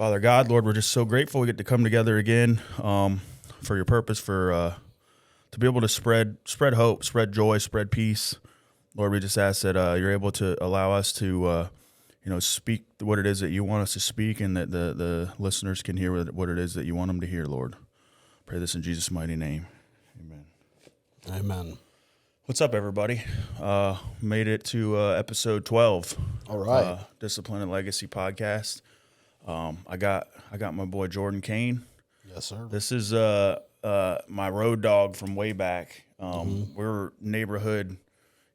Father God, Lord, we're just so grateful we get to come together again for your purpose, to be able to spread hope, spread joy, spread peace. Lord, we just ask that you're able to allow us to, speak what it is that you want us to speak, and that the listeners can hear what it is that you want them to hear, Lord. Pray this in Jesus' mighty name. Amen. Amen. What's up, everybody? Made it to episode 12. All right. Discipline and Legacy podcast. I got my boy Jordan Kane. Yes, sir. This is my road dog from way back. We're neighborhood,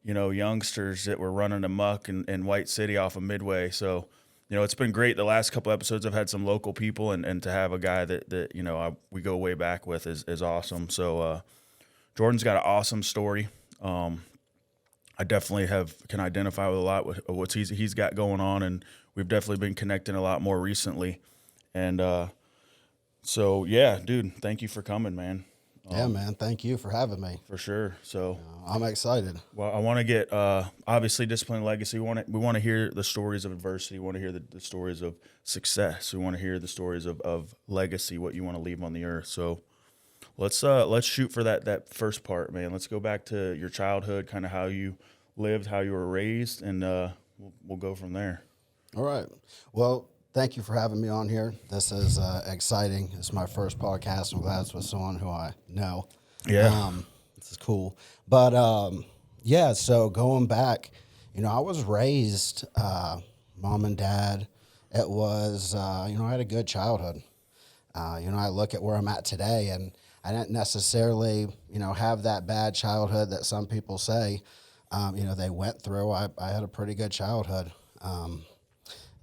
youngsters that were running amok in White City off of Midway. So, it's been great. The last couple episodes I've had some local people, and to have a guy that we go way back with is awesome. So Jordan's got an awesome story. I definitely can identify with a lot with what he's got going on, and we've definitely been connecting a lot more recently. And so, yeah, dude, thank you for coming, man. Yeah, man. Thank you for having me. For sure. So I'm excited. Well, I want to get obviously Discipline and Legacy. We want to hear the stories of adversity. We want to hear the stories of success. We want to hear the stories of legacy, what you want to leave on the earth. So let's shoot for that first part, man. Let's go back to your childhood, kind of how you lived, how you were raised, and we'll go from there. All right. Well, thank you for having me on here. This is exciting. It's my first podcast. I'm glad it's with someone who I know. Yeah. This is cool. But, so going back, I was raised, mom and dad. It was, I had a good childhood. I look at where I'm at today, and I didn't necessarily, have that bad childhood that some people say, they went through. I had a pretty good childhood.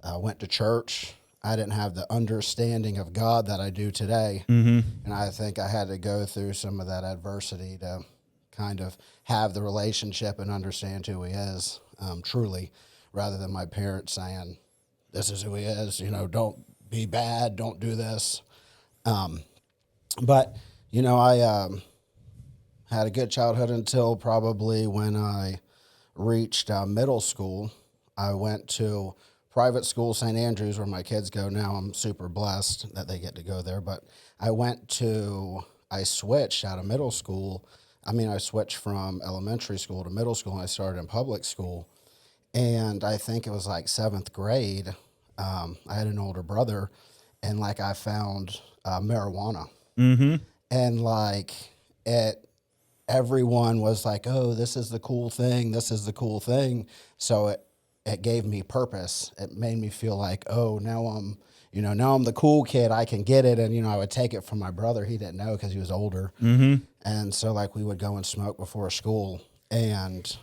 I went to church. I didn't have the understanding of God that I do today. Mm-hmm. And I think I had to go through some of that adversity to kind of have the relationship and understand who he is truly, rather than my parents saying, this is who he is, don't be bad, don't do this. But I had a good childhood until probably when I reached middle school. I went to private school, St. Andrews, where my kids go now. I'm super blessed that they get to go there. But I switched out of middle school. I switched from elementary school to middle school, and I started in public school. And I think it was like 7th grade. I had an older brother, and I found marijuana. Mm-hmm. And everyone was like, oh, this is the cool thing. This is the cool thing. So it gave me purpose. It made me feel like, oh, now I'm the cool kid. I can get it. And, I would take it from my brother. He didn't know because he was older. Mm-hmm. And so we would go and smoke before school. And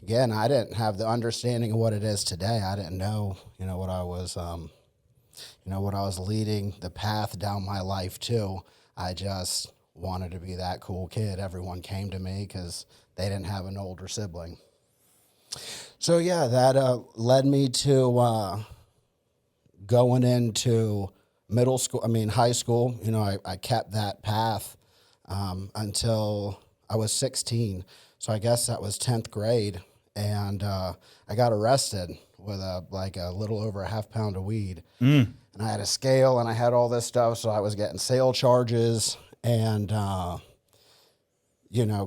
again, I didn't have the understanding of what it is today. I didn't know, what I was, what I was leading the path down my life to. I just wanted to be that cool kid. Everyone came to me because they didn't have an older sibling. So, yeah, that led me to going into high school. I kept that path until I was 16. So I guess that was 10th grade. And I got arrested with a little over a half pound of weed. Mm. And I had a scale and I had all this stuff. So I was getting sale charges and,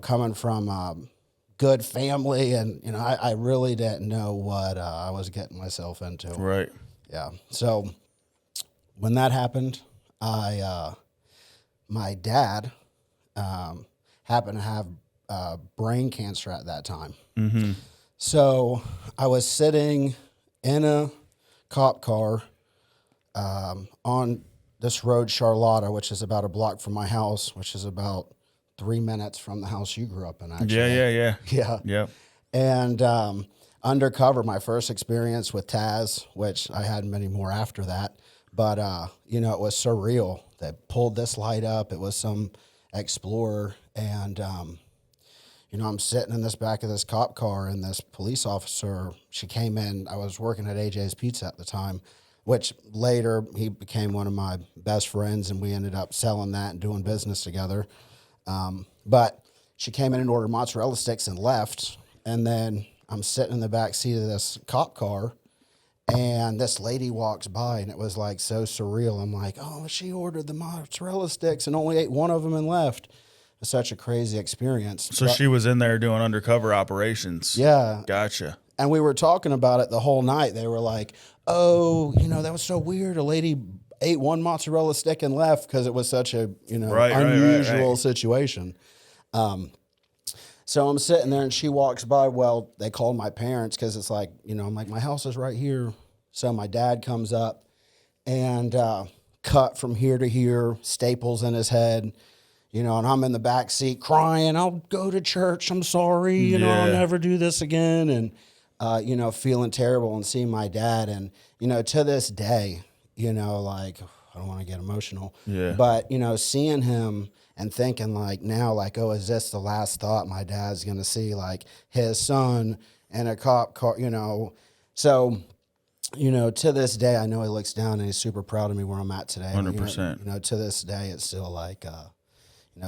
coming from good family. And, I really didn't know what I was getting myself into. Right. Yeah. So when that happened, my dad happened to have brain cancer at that time. Mm-hmm. So I was sitting in a cop car on this road, Charlotta, which is about a block from my house, which is about 3 minutes from the house you grew up in, actually. Yeah. Yeah. And undercover, my first experience with Taz, which I had many more after that. But, it was surreal. They pulled this light up. It was some Explorer. And, I'm sitting in this back of this cop car, and this police officer, she came in. I was working at AJ's Pizza at the time, which later he became one of my best friends, and we ended up selling that and doing business together. But she came in and ordered mozzarella sticks and left. And then I'm sitting in the back seat of this cop car, And this lady walks by, and it was like so surreal. I'm like, oh, she ordered the mozzarella sticks and only ate one of them and left. It's such a crazy experience. So she was in there doing undercover operations. Yeah. Gotcha. And we were talking about it the whole night. They were like, oh, that was so weird. A lady ate one mozzarella stick and left because it was such a, unusual situation. So I'm sitting there and she walks by. Well, they called my parents because it's like, I'm like, my house is right here. So my dad comes up and cut from here to here, staples in his head, and I'm in the back seat crying. I'll go to church. I'm sorry. I'll never do this again. And, feeling terrible and seeing my dad. And, to this day, like, I don't want to get emotional. Yeah. But, seeing him and thinking like now, like, oh, is this the last thought my dad's going to see, like his son in a cop car, So, to this day, I know he looks down and he's super proud of me where I'm at today. 100%. To this day, it's still like,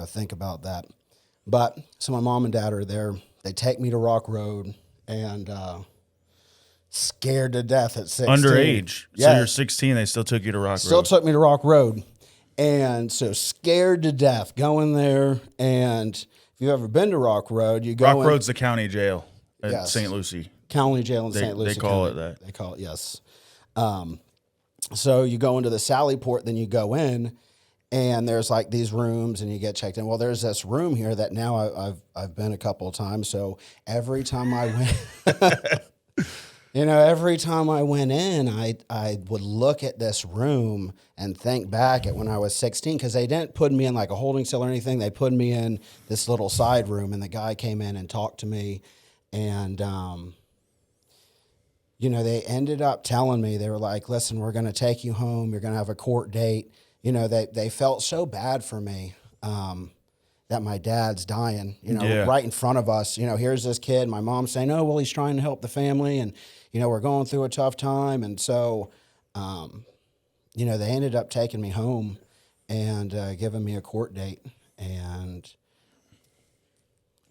think about that. But so my mom and dad are there. They take me to Rock Road and scared to death at 16. Underage. Yeah. So you're 16, they still took you to Rock Road. Still took me to Rock Road. And so scared to death going there. And if you've ever been to Rock Road, you go Rock Road's the county jail in St. Lucie. County jail in St. Lucie. They call County. it that. They call it, yes. So you go into the Sally Port, then you go in, and there's like these rooms, and you get checked in. Well, there's this room here that now I've been a couple of times. So every time I went, every time I went in, I would look at this room and think back at when I was 16, because they didn't put me in like a holding cell or anything. They put me in this little side room, and the guy came in and talked to me, and they ended up telling me, they were like, listen, we're going to take you home. You're going to have a court date. They felt so bad for me that my dad's dying, right in front of us. Here's this kid. My mom's saying, oh, well, he's trying to help the family. And, we're going through a tough time. And so, they ended up taking me home and giving me a court date, and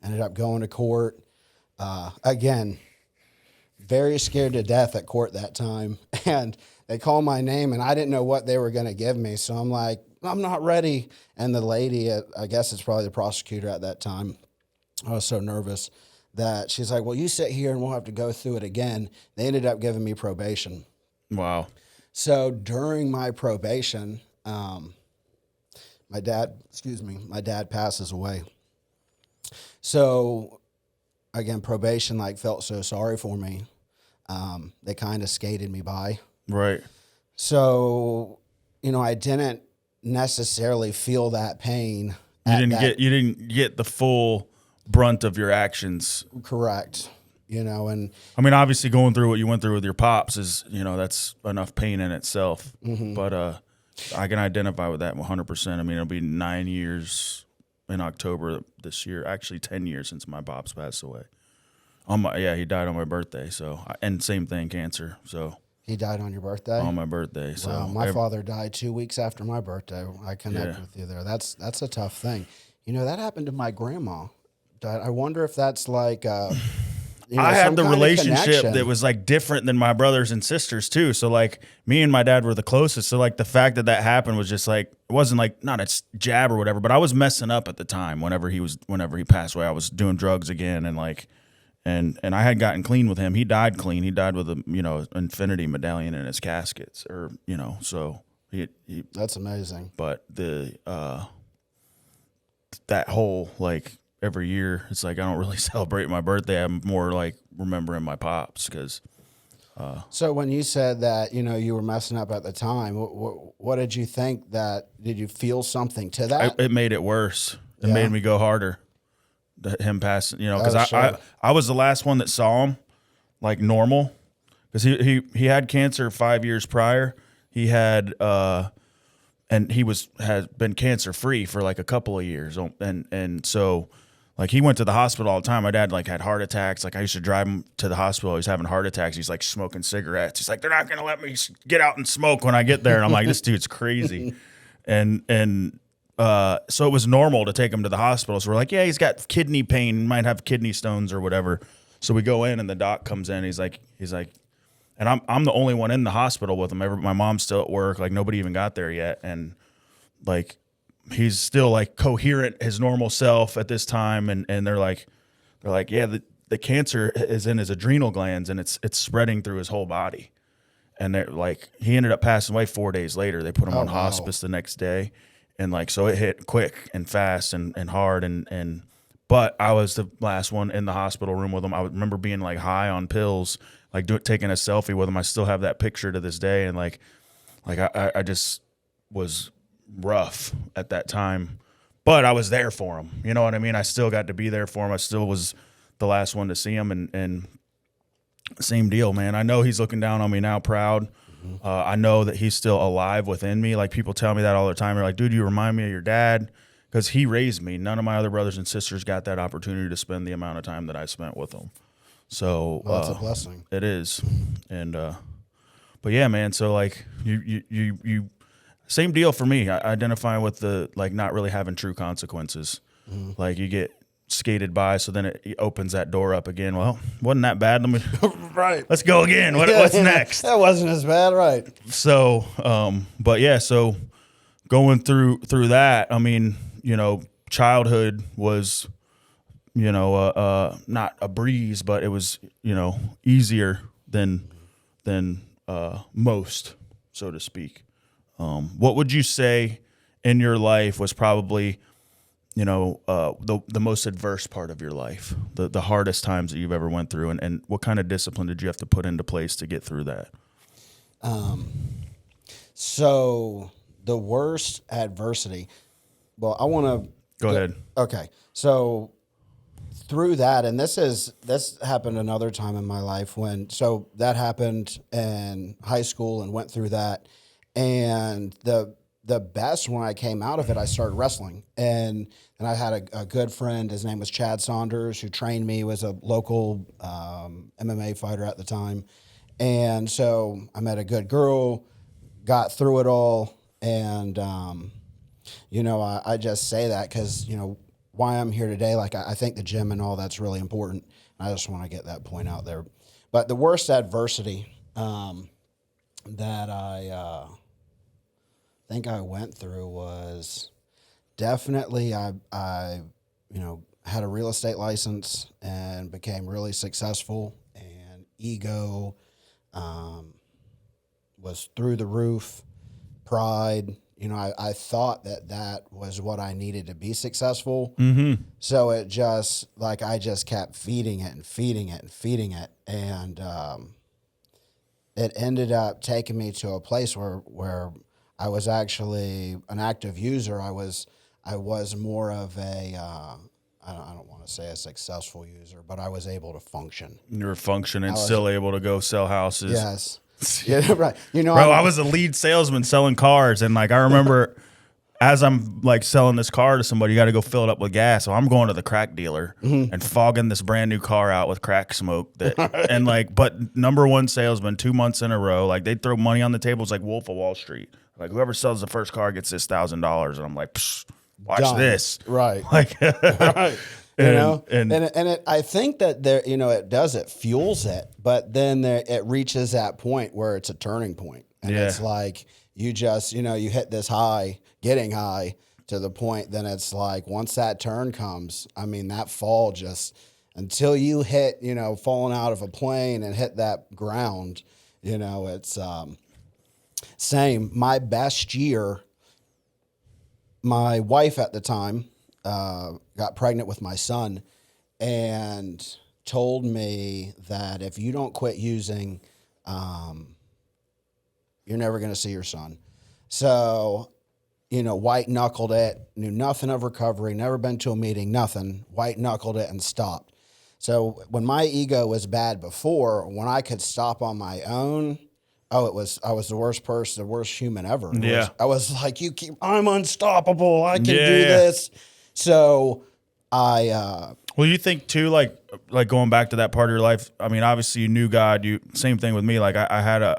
ended up going to court. Again, very scared to death at court that time. And they called my name, and I didn't know what they were going to give me. So I'm like, I'm not ready. And the lady, I guess it's probably the prosecutor at that time, I was so nervous that she's like, well, you sit here and we'll have to go through it again. They ended up giving me probation. Wow. So during my probation, my dad passes away. So again, probation felt so sorry for me. They kind of skated me by. Right. So, I didn't necessarily feel that pain. You didn't get the full brunt of your actions. Correct. And I mean, obviously going through what you went through with your pops is, that's enough pain in itself. Mm-hmm. But I can identify with that 100%. I mean, it'll be 9 years in October this year, actually 10 years since my pops passed away. He died on my birthday. So, and same thing, cancer. So he died on your birthday? On my birthday. So wow, my father died 2 weeks after my birthday. I connect with you there. That's a tough thing. That happened to my grandma. I wonder if that's like, I had the relationship that was different than my brothers and sisters too. So me and my dad were the closest. So the fact that happened was just it wasn't not a jab or whatever, but I was messing up at the time whenever he passed away. I was doing drugs again and and I had gotten clean with him. He died clean. He died with a infinity medallion in his caskets, or so he that's amazing. But that whole every year, it's I don't really celebrate my birthday. I'm more remembering my pops because. So when you said that you were messing up at the time, what did you think? Did you feel something to that? It made it worse. It made me go harder. Him passing, because I was the last one that saw him normal, because he had cancer 5 years prior. He had and he had been cancer free for a couple of years, and so he went to the hospital all the time. My dad had heart attacks. I used to drive him to the hospital. He's having heart attacks. He's smoking cigarettes. He's they're not gonna let me get out and smoke when I get there. And I'm like, this dude's crazy, and. So it was normal to take him to the hospital. So we're he's got kidney pain, might have kidney stones or whatever. So we go in, and the doc comes in. He's like, and I'm the only one in the hospital with him. My mom's still at work. Like nobody even got there yet, and like he's still like coherent, his normal self at this time. And they're like, yeah, the cancer is in his adrenal glands and it's spreading through his whole body. And they're like, he ended up passing away 4 days later. They put him on hospice the next day. And like, so it hit quick and fast and hard. But I was the last one in the hospital room with him. I remember being like high on pills, like taking a selfie with him. I still have that picture to this day. And like I just was rough at that time, but I was there for him. You know what I mean? I still got to be there for him. I still was the last one to see him, and same deal, man. I know he's looking down on me now, proud. I know that he's still alive within me. Like people tell me that all the time. They're like, dude, you remind me of your dad, because he raised me. None of my other brothers and sisters got that opportunity to spend the amount of time that I spent with him. So that's a blessing. It is. And but yeah, man, so like you same deal for me. I identify with the like not really having true consequences. Like you get skated by, so then it opens that door up again. Well, wasn't that bad? Let me Right. let's go again. What's next? That wasn't as bad, right? So, but yeah, so going through that, I mean, you know, childhood was, you know, not a breeze, but it was, you know, easier than most, so to speak. What would you say in your life was probably, you know, the most adverse part of your life, the hardest times that you've ever went through, and what kind of discipline did you have to put into place to get through that? So the worst adversity, well, I want to Go ahead. Okay. So through that, and this happened another time in my life so that happened in high school and went through that. And the best when I came out of it, I started wrestling. And I had a good friend, his name was Chad Saunders, who trained me, was a local MMA fighter at the time. And so I met a good girl, got through it all. And, you know, I just say that because, you know, why I'm here today, like I think the gym and all that's really important. I just want to get that point out there. But the worst adversity that I think I went through was definitely I you know, had a real estate license and became really successful, and ego was through the roof. Pride, you know, I thought that was what I needed to be successful. So it just like I just kept feeding it and feeding it and feeding it, and it ended up taking me to a place where I was actually an active user. I was more of a I don't want to say a successful user, but I was able to function. You were functioning, still able to go sell houses. Yes. Yeah, right. You know, bro, I was a lead salesman selling cars, and like I remember as I'm like selling this car to somebody, you got to go fill it up with gas. So I'm going to the crack dealer and fogging this brand new car out with crack smoke. And like, but number one salesman 2 months in a row, like they'd throw money on the table. It's like Wolf of Wall Street. Like whoever sells the first car gets this $1,000, and I'm like, watch Done. this, right? Like, right. You know, and I think that there, you know, it fuels it, but then it reaches that point where it's a turning point, and it's like you just, you know, you hit this high, getting high to the point, then it's like once that turn comes, I mean, that fall just until you hit, you know, falling out of a plane and hit that ground, you know, it's same. My best year, my wife at the time got pregnant with my son and told me that if you don't quit using, you're never going to see your son. So, you know, white knuckled it, knew nothing of recovery, never been to a meeting, nothing, white knuckled it and stopped. So when my ego was bad before, when I could stop on my own, I was the worst person, the worst human ever. I was like, I'm unstoppable. I can do this. So well, you think too, like going back to that part of your life, I mean, obviously you knew God, same thing with me. Like I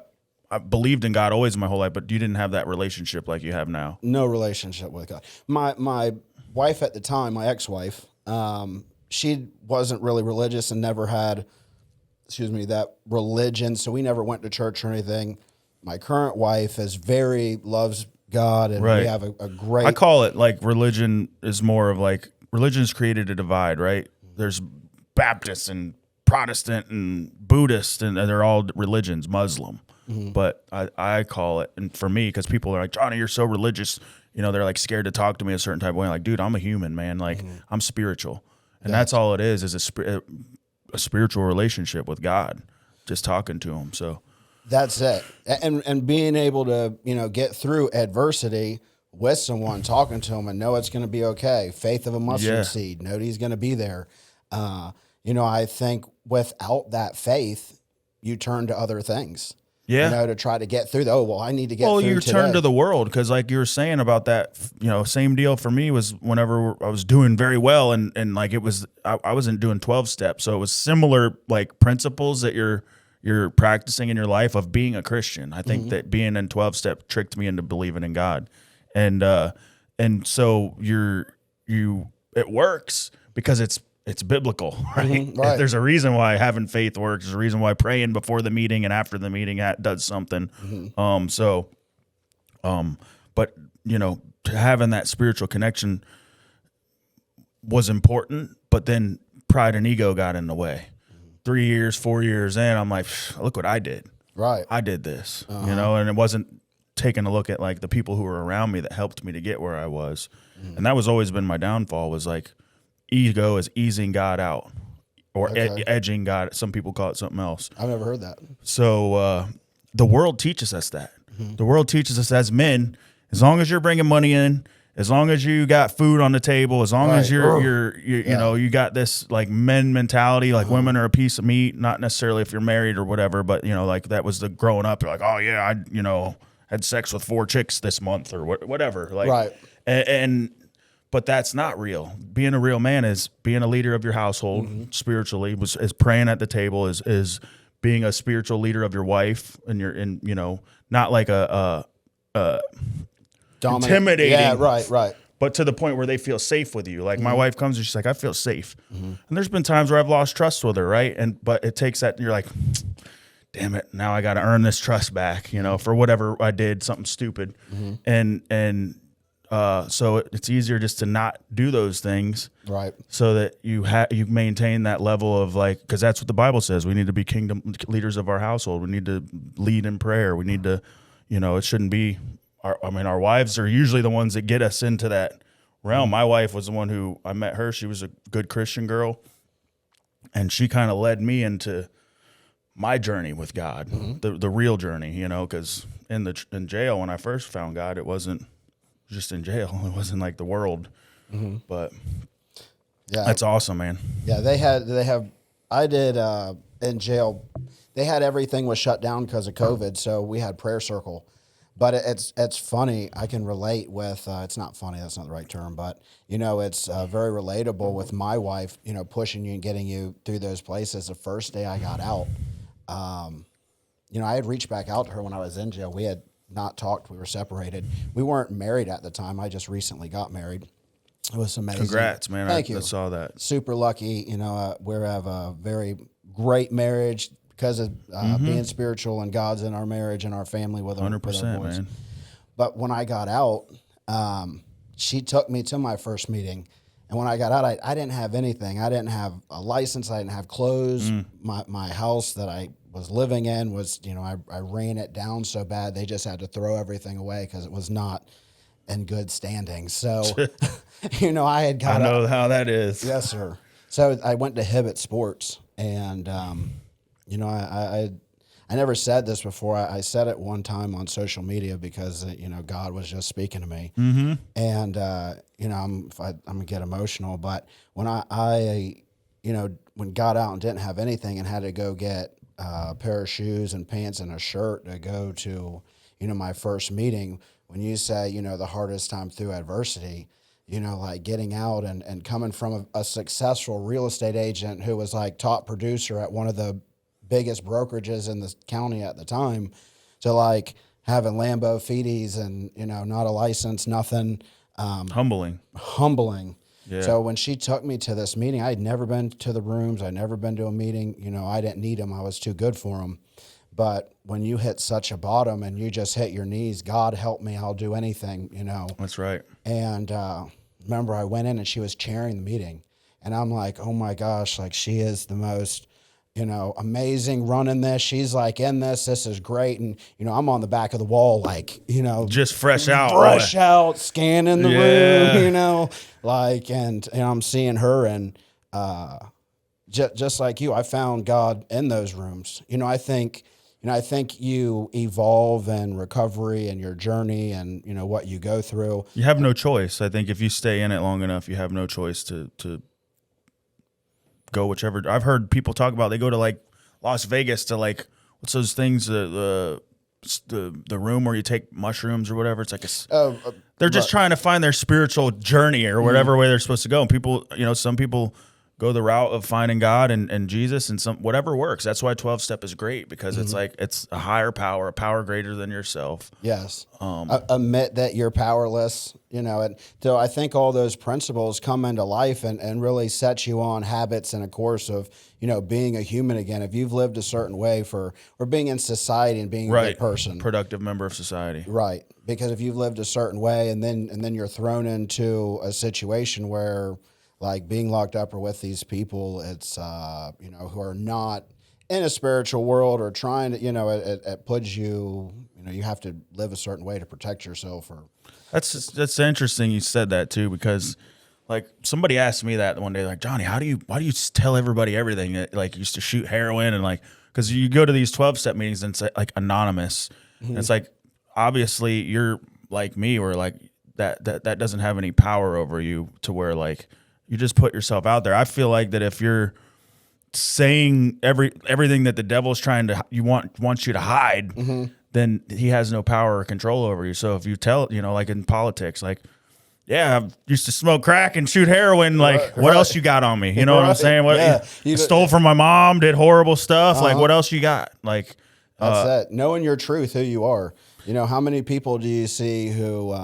believed in God always my whole life, but you didn't have that relationship like you have now. No relationship with God. My wife at the time, my ex-wife, she wasn't really religious and never had that religion. So we never went to church or anything. My current wife loves God, and Right. we have a great. I call it like religion is more of like religion's created a divide, right? There's Baptist and Protestant and Buddhist, and they're all religions, Muslim. But I call it, and for me, because people are like, Jonnie, you're so religious, they're like scared to talk to me a certain type of way. Like, dude, I'm a human, man. Like, I'm spiritual. And that's all it is a spiritual relationship with God, just talking to him. So That's it. And being able to, get through adversity with someone, talking to them and know it's going to be okay. Faith of a mustard seed. Know he's going to be there. I think without that faith, you turn to other things. Yeah. To try to get through. I need to get well, through you today. turn to the world because, like you were saying about that, same deal for me was whenever I was doing very well and like it was, I wasn't doing 12 steps, so it was similar like principles that you're practicing in your life of being a Christian. I think that being in 12 step tricked me into believing in God, and so it works because it's biblical, right? Right. There's a reason why having faith works. There's a reason why praying before the meeting and after the meeting does something. But having that spiritual connection was important, but then pride and ego got in the way. 3 years, 4 years in, I'm like, look what I did. Right. I did this, and it wasn't taking a look at like the people who were around me that helped me to get where I was. And that was always been my downfall, was like, ego is easing God out or edging God. Some people call it something else. I've never heard that. So the world teaches us that. The world teaches us as men, as long as you're bringing money in, as long as you got food on the table, as long as you got this like men mentality, like women are a piece of meat, not necessarily if you're married or whatever, but like that was the growing up. You're like, oh yeah, I had sex with 4 chicks this month or whatever. Like, right. But that's not real. Being a real man is being a leader of your household spiritually, is praying at the table, is being a spiritual leader of your wife, and not like a intimidating. Yeah, right. But to the point where they feel safe with you. Like my wife comes and she's like, I feel safe. And there's been times where I've lost trust with her, right? But it takes that, you're like, damn it, now I got to earn this trust back, for whatever I did, something stupid. So it's easier just to not do those things, right? So that you maintain that level of like, because that's what the Bible says. We need to be kingdom leaders of our household. We need to lead in prayer. We need to, it shouldn't be. Our wives are usually the ones that get us into that realm. My wife was the one who I met her. She was a good Christian girl, and she kind of led me into my journey with God, the real journey. Because in jail when I first found God, it wasn't just in jail. It wasn't like the world, but that's awesome, man. Yeah, I did in jail. They had everything was shut down because of COVID, so we had prayer circle. But it's funny. I can relate with. It's not funny. That's not the right term. But it's very relatable with my wife. Pushing you and getting you through those places. The first day I got out, I had reached back out to her when I was in jail. We had not talked. We were separated. We weren't married at the time. I just recently got married. It was amazing. Congrats, man. Thank you. I saw that. Super lucky. We have a very great marriage because of being spiritual, and God's in our marriage and our family with our 100%, boys. Man. But when I got out, she took me to my first meeting. And when I got out, I didn't have anything. I didn't have a license. I didn't have clothes. My house that I was living in was, I ran it down so bad they just had to throw everything away because it was not in good standing. So, I had got I know how that is. Yes, sir. So I went to Hibbett Sports, and, I never said this before. I said it one time on social media because, God was just speaking to me. And, I'm going to get emotional, but when I when got out and didn't have anything and had to go get a pair of shoes and pants and a shirt to go to, my first meeting, when you say, the hardest time through adversity, like getting out and coming from a successful real estate agent who was like top producer at one of the biggest brokerages in the county at the time, to like having Lambo Feeties and, not a license, nothing. Humbling. Yeah. So when she took me to this meeting, I had never been to the rooms. I'd never been to a meeting. You know, I didn't need them. I was too good for them. But when you hit such a bottom and you just hit your knees, God help me, I'll do anything, you know. That's right. And remember, I went in and she was chairing the meeting. And I'm like, oh my gosh, like she is the most, you know, amazing running this. She's like in this. This is great. And, you know, I'm on the back of the wall, like, you know, Just fresh out. scanning the room, you know, like, and I'm seeing her and just like you, I found God in those rooms. I think you evolve in recovery and your journey and, you know, what you go through. You have no choice. I think if you stay in it long enough, you have no choice to go whichever. I've heard people talk about they go to like Las Vegas to like, what's those things, the room where you take mushrooms or whatever. It's like they're just trying to find their spiritual journey or whatever way they're supposed to go. And people, you know, some people go the route of finding God and Jesus and whatever works. That's why 12-step is great, because it's like, it's a higher power, a power greater than yourself. Yes. Admit that you're powerless, you know, and so I think all those principles come into life and really set you on habits and a course of, you know, being a human again. If you've lived a certain way or being in society and being a good person, productive member of society. Right. Because if you've lived a certain way and then you're thrown into a situation where, like, being locked up or with these people, it's, you know, who are not in a spiritual world or trying to, you know, it puts you, you know, you have to live a certain way to protect yourself. Or that's interesting you said that too, because like somebody asked me that one day, like, Jonnie, why do you tell everybody everything that, like, you used to shoot heroin and like, because you go to these 12-step meetings and it's like anonymous. And it's like, obviously you're like me, or like that doesn't have any power over you to where like, you just put yourself out there. I feel like that if you're saying everything that the devil's trying to wants you to hide, then he has no power or control over you. So if you tell, you know, like in politics, like, yeah, I used to smoke crack and shoot heroin. Like, what else you got on me? You know what I'm saying? What, you stole from my mom, did horrible stuff. Like, what else you got? Like, that's it. Knowing your truth, who you are. You know, how many people do you see who,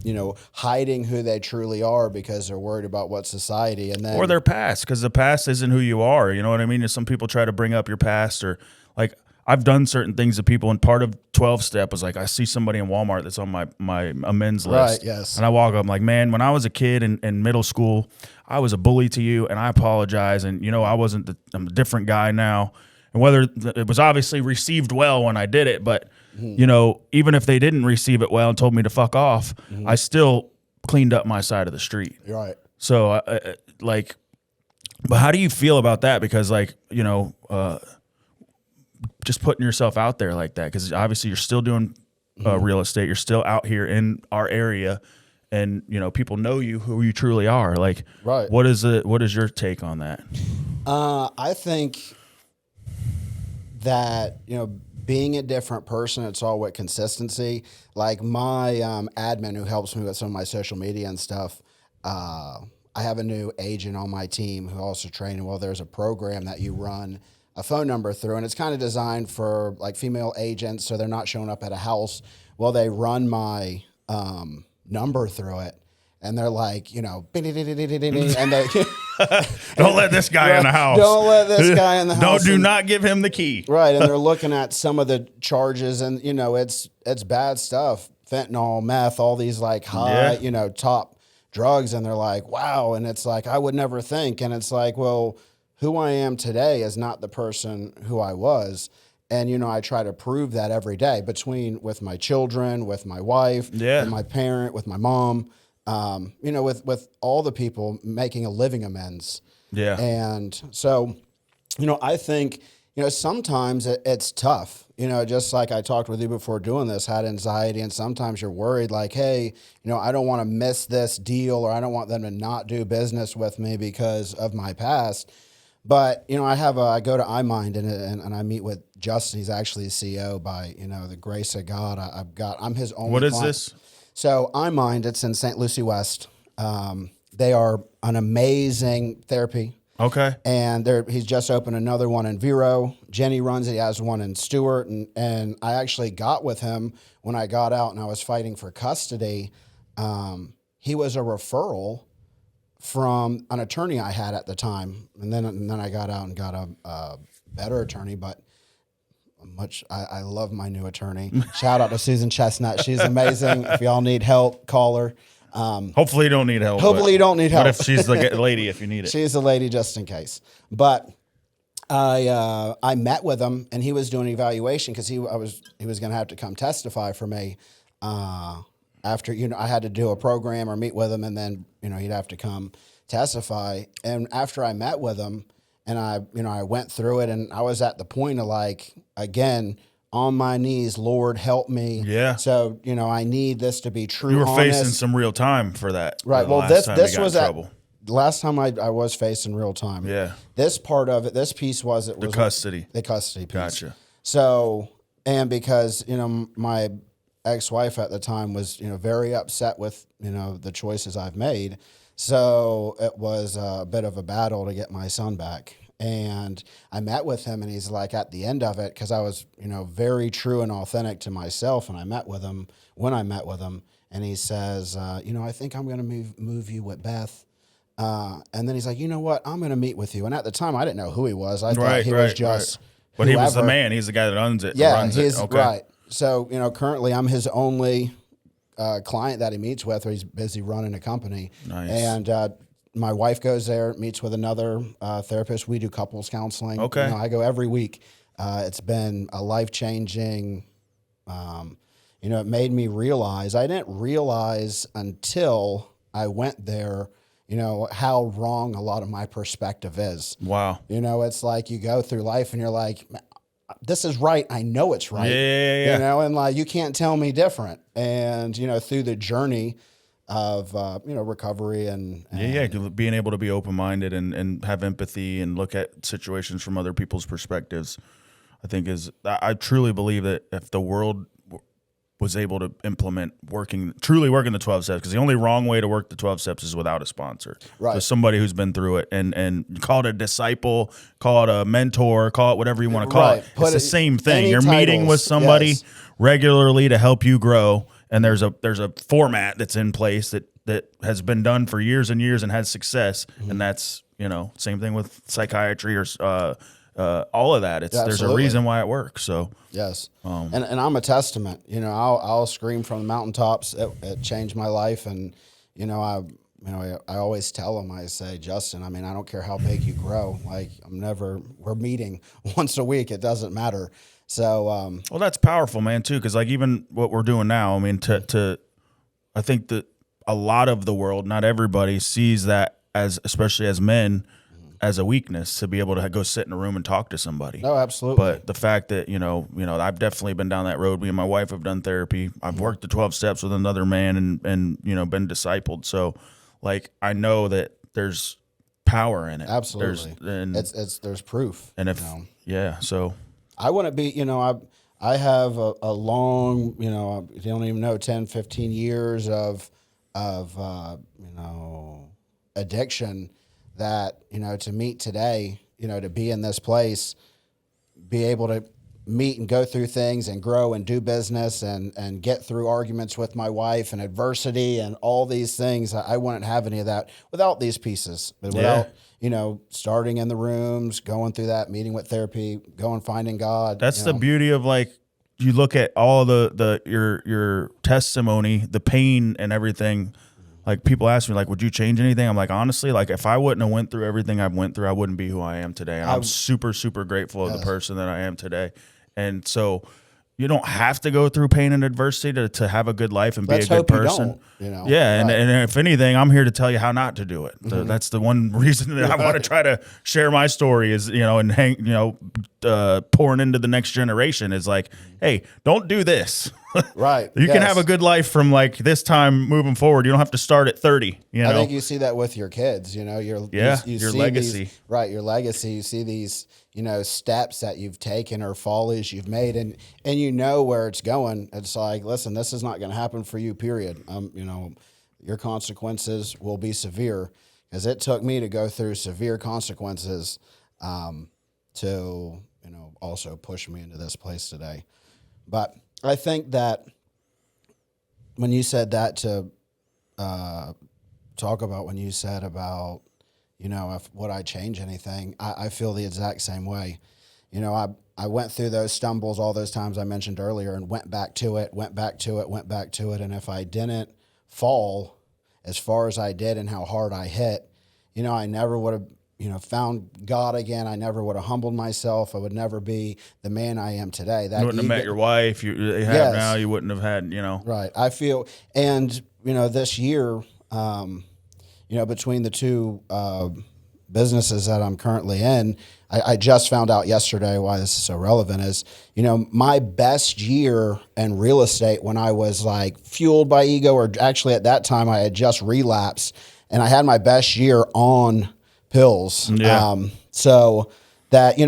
you know, hiding who they truly are because they're worried about what society and then or their past, because the past isn't who you are. You know what I mean? Some people try to bring up your past, or like I've done certain things to people, and part of 12-step was like I see somebody in Walmart that's on my amends list. Right, yes. And I walk up, I'm like, man, when I was a kid in middle school, I was a bully to you, and I apologize. And you know, I'm a different guy now. And whether it was obviously received well when I did it, but you know, even if they didn't receive it well and told me to fuck off, I still cleaned up my side of the street. Right. So like, but how do you feel about that? Because like, you know, just putting yourself out there like that, because obviously you're still doing real estate. You're still out here in our area, and you know, people know you, who you truly are. Like, right. What is your take on that? I think that, you know, being a different person, it's all with consistency. Like my admin who helps me with some of my social media and stuff, I have a new agent on my team who also trained. Well, there's a program that you run a phone number through, and it's kind of designed for like female agents, so they're not showing up at a house. Well, they run my number through it, and they're like, you know, and they don't let this guy in the house. Don't let this guy in the house. Do not give him the key. Right, and they're looking at some of the charges, and you know, it's bad stuff, fentanyl, meth, all these like high, you know, top drugs, and they're like, wow, and it's like I would never think, and it's like, well, who I am today is not the person who I was. And, you know, I try to prove that every day with my children, with my wife, with my parent, with my mom, you know, with all the people making a living amends. Yeah. And so, you know, I think, you know, sometimes it's tough, you know, just like I talked with you before doing this, had anxiety. And sometimes you're worried like, hey, you know, I don't want to miss this deal, or I don't want them to not do business with me because of my past. But, you know, I go to iMind and I meet with Justin. He's actually the CEO by, you know, the grace of God. I'm his only What is client. this? So iMind, it's in St. Lucie West. They are an amazing therapy. Okay. And he's just opened another one in Vero. Jenny runs it. He has one in Stewart. And I actually got with him when I got out and I was fighting for custody. He was a referral from an attorney I had at the time, and then I got out and got a better attorney, but I love my new attorney. Shout out to Susan Chestnut. She's amazing. If y'all need help, call her. Hopefully you don't need help. Hopefully you don't need help. What if she's the lady if you need it? She's the lady just in case. But I met with him, and he was doing an evaluation because he was going to have to come testify for me. After I had to do a program or meet with him, and then he'd have to come testify. And after I met with him, and I went through it, and I was at the point of like, again, on my knees, Lord, help me. Yeah. So I need this to be true. You were honest. facing some real time for that. Right. Well, this was trouble. The last time I was facing real time. Yeah. This part of it, this piece was the custody. The custody piece. Gotcha. So, and because my ex-wife at the time was very upset with the choices I've made, so it was a bit of a battle to get my son back. And I met with him, and he's like, at the end of it, because I was very true and authentic to myself, and I met with him when I met with him, and he says, I think I'm going to move you with Beth. And then he's like, you know what? I'm going to meet with you. And at the time, I didn't know who he was. I thought he was just But whoever. he was the man. He's the guy that owns it. Yeah, runs he's it. Okay. right. So, currently I'm his only client that he meets with, or he's busy running a company. Nice. And my wife goes there, meets with another therapist. We do couples counseling. Okay. I go every week. It's been a life-changing, it made me realize, I didn't realize until I went there, how wrong a lot of my perspective is. Wow. It's like you go through life and you're like, this is right. I know it's right. Yeah. And like, you can't tell me different. And, through the journey of, recovery and being able to be open-minded and have empathy and look at situations from other people's perspectives, I think I truly believe that if the world was able to implement truly working the 12 steps, because the only wrong way to work the 12 steps is without a sponsor. Right. So somebody who's been through it and call it a disciple, call it a mentor, call it whatever you want to call it. It's the same thing. You're meeting with somebody regularly to help you grow, and there's a format that's in place that has been done for years and years and has success. Mm-hmm. And that's, same thing with psychiatry or all of that. There's a reason why it works. So yes, and I'm a testament. I'll scream from the mountaintops. It changed my life, and I always tell them, I say, Justin, I don't care how big you grow. Like we're meeting once a week. It doesn't matter. So well, that's powerful, man, too, because like even what we're doing now. I think that a lot of the world, not everybody, sees that especially as men, as a weakness to be able to go sit in a room and talk to somebody. No, absolutely. But the fact that, I've definitely been down that road. Me and my wife have done therapy. I've worked the 12 steps with another man and been discipled. So like, I know that there's power in it. Absolutely. There's proof. And so I wouldn't be, I have a long, you don't even know, 10, 15 years of addiction that, to meet today, to be in this place, be able to meet and go through things and grow and do business and get through arguments with my wife and adversity and all these things. I wouldn't have any of that without these pieces, but without, starting in the rooms, going through that, meeting with therapy, going, finding God. That's the beauty of like, you look at all your testimony, the pain and everything. Like people ask me, like, would you change anything? I'm like, honestly, like if I wouldn't have went through everything I've went through, I wouldn't be who I am today. And I'm super, super grateful of the person that I am today. And so you don't have to go through pain and adversity to have a good life and be a good person. Yeah. Right. And if anything, I'm here to tell you how not to do it. Mm-hmm. That's the one reason that I want to try to share my story is, and pouring into the next generation is like, hey, don't do this. Right. You can have a good life from like this time moving forward. You don't have to start at 30. I think you see that with your kids, your legacy. Your legacy. You see these, steps that you've taken or follies you've made, and where it's going. It's like, listen, this is not going to happen for you, period. Your consequences will be severe, because it took me to go through severe consequences to, also push me into this place today. But I think that when you said that to talk about when you said about, if would I change anything? I feel the exact same way. I went through those stumbles all those times I mentioned earlier and went back to it. And if I didn't fall as far as I did and how hard I hit, I never would have, found God again. I never would have humbled myself. I would never be the man I am today. You wouldn't have met your wife. You have Yes. now. You wouldn't have had, Right. I feel, and, this year, between the two businesses that I'm currently in, I just found out yesterday why this is so relevant is, my best year in real estate when I was like fueled by ego, or actually at that time I had just relapsed and I had my best year on pills. Yeah. So that,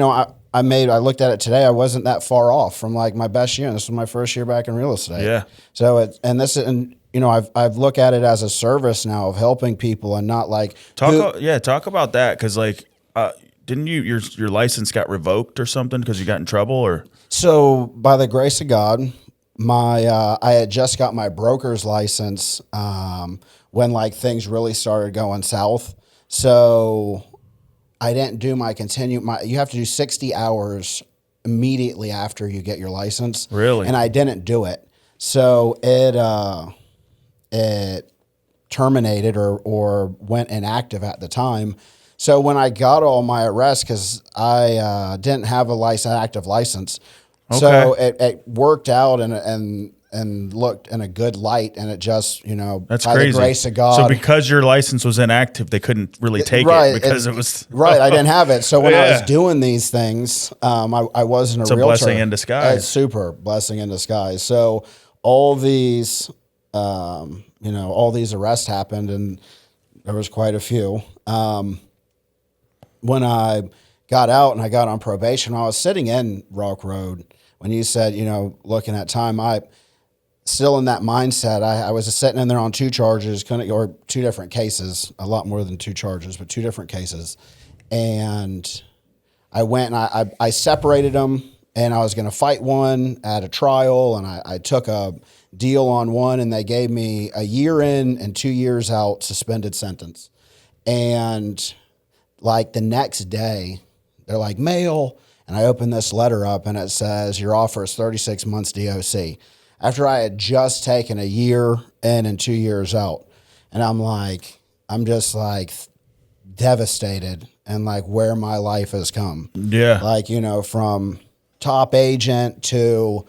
I looked at it today. I wasn't that far off from like my best year. And this was my first year back in real estate. Yeah. So I've looked at it as a service now of helping people and not like talk about that. Cause like, didn't your license got revoked or something because you got in trouble or? So by the grace of God, I had just got my broker's license when like things really started going south. So I didn't do you have to do 60 hours immediately after you get your license. Really? And I didn't do it. So it terminated or went inactive at the time. So when I got all my arrests, because I didn't have a active license, so it worked out and looked in a good light, and it just That's by crazy. the grace of God. So because your license was inactive, they couldn't really take it because it was right. I didn't have it, so when I was doing these things, I wasn't it's a a realtor. blessing in disguise. It's super blessing in disguise. So all these, all these arrests happened, and there was quite a few. When I got out and I got on probation, I was sitting in Rock Road when you said, looking at time, I still in that mindset. I was sitting in there on two charges, or two different cases, a lot more than two charges, but two different cases. And I went and I separated them, and I was going to fight one at a trial, and I took a deal on one, and they gave me a year in and 2 years out suspended sentence. And like the next day, they're like, mail. And I open this letter up and it says, your offer is 36 months DOC. After I had just taken a year in and 2 years out. And I'm just like devastated and like where my life has come. Yeah. Like, from top agent to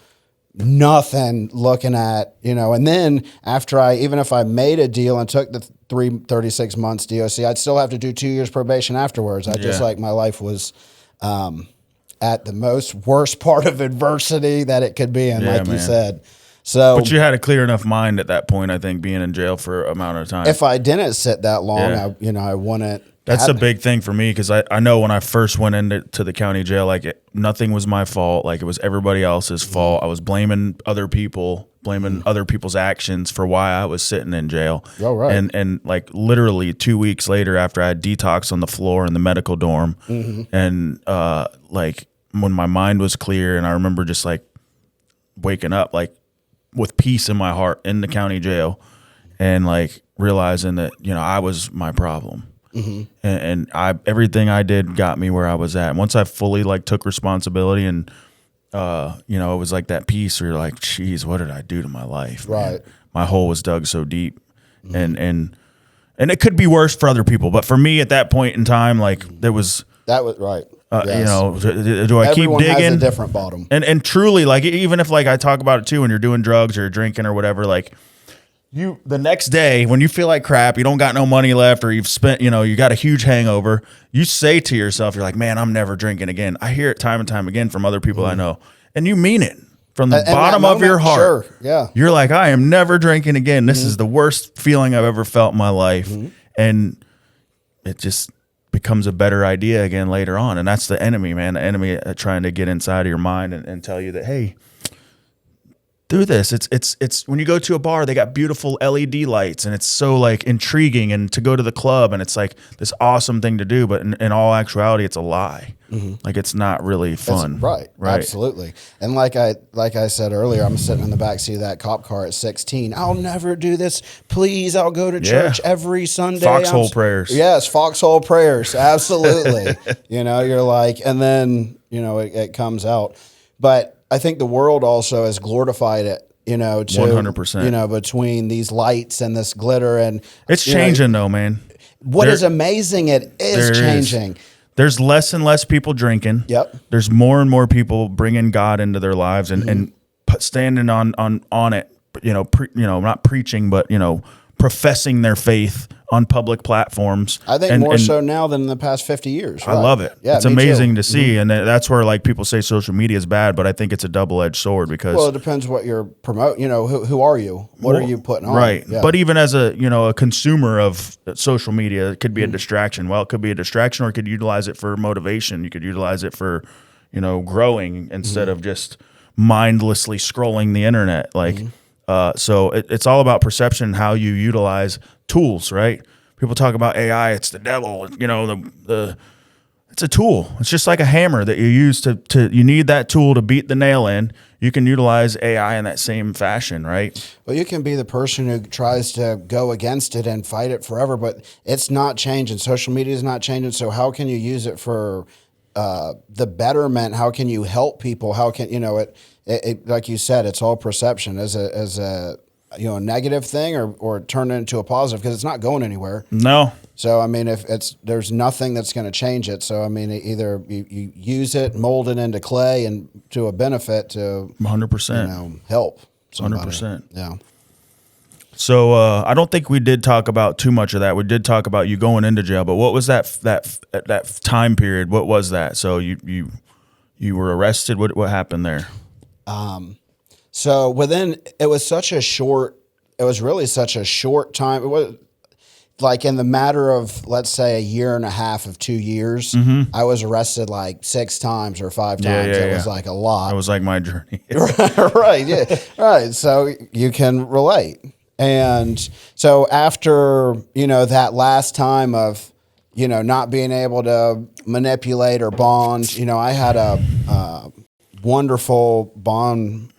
nothing looking at, and then after even if I made a deal and took the 36 months DOC, I'd still have to do 2 years probation afterwards. I just like my life was at the most worst part of adversity that it could be in, like you said. So, but you had a clear enough mind at that point, I think, being in jail for an amount of time. If I didn't sit that long, I wouldn't. That's a big thing for me because I know when I first went into the county jail, like nothing was my fault. Like it was everybody else's fault. I was blaming other people, other people's actions for why I was sitting in jail. Oh, right. And like literally 2 weeks later after I had detox on the floor in the medical dorm and like when my mind was clear and I remember just like waking up like with peace in my heart in the county jail and like realizing that, I was my problem. And everything I did got me where I was at. And once I fully like took responsibility and, it was like that piece where you're like, geez, what did I do to my life? Right. Man? My hole was dug so deep and it could be worse for other people. But for me at that point in time, like that was right. Yes. Do I Everyone keep digging? has a different bottom. And truly, like, even if like I talk about it too, when you're doing drugs or drinking or whatever, like, the next day when you feel like crap, you don't got no money left, or you've spent, you got a huge hangover, you say to yourself, you're like, man, I'm never drinking again. I hear it time and time again from other people I know, and you mean it from the bottom of your heart. Sure, yeah. You're like, I am never drinking again. This is the worst feeling I've ever felt in my life, and it just becomes a better idea again later on, and that's the enemy, man. The enemy trying to get inside of your mind and tell you that, hey, do this. It's when you go to a bar, they got beautiful LED lights, and it's so like intriguing, and to go to the club, and it's like this awesome thing to do, but in all actuality, it's a lie. Like it's not really fun. Right. Absolutely. And like I said earlier, I'm sitting in the back seat of that cop car at 16. I'll never do this. Please, I'll go to church every Sunday. Foxhole prayers. Yes, foxhole prayers. Absolutely. You're like, and then, it comes out. But I think the world also has glorified it, to 100%. Between these lights and this glitter, and it's changing though, man. What is amazing, it is changing. There's less and less people drinking. Yep. There's more and more people bringing God into their lives and standing on it. Not preaching, but professing their faith on public platforms. I think more so now than in the past 50 years. I love it. Yeah, it's amazing to see. And that's where like people say social media is bad, but I think it's a double-edged sword because it depends what you're promoting. Who are you? What are you putting on? Right. Yeah. But even as a consumer of social media, it could be a distraction. Well, it could be a distraction, or you could utilize it for motivation. You could utilize it for, growing instead of just mindlessly scrolling the internet. Like, so it's all about perception and how you utilize tools, right? People talk about AI, it's the devil, it's a tool. It's just like a hammer that you use you need that tool to beat the nail in. You can utilize AI in that same fashion, right? Well, you can be the person who tries to go against it and fight it forever, but it's not changing. Social media is not changing. So how can you use it for the betterment? How can you help people? How can, it like you said, it's all perception as a a negative thing or turn it into a positive, because it's not going anywhere. No. So, I mean, there's nothing that's going to change it. So, I mean, either you use it, mold it into clay and to a benefit to 100%, help somebody. 100%. Yeah. So I don't think we did talk about too much of that. We did talk about you going into jail, but what was that time period? What was that? So you were arrested. What happened there? So it was really such a short time. It was like in the matter of, let's say, a year and a half of 2 years, I was arrested like 6 times or 5 times. It was like a lot. It was like my journey. Right. Yeah. Right. So you can relate. And so after, that last time of, not being able to manipulate or bond, I had a wonderful bond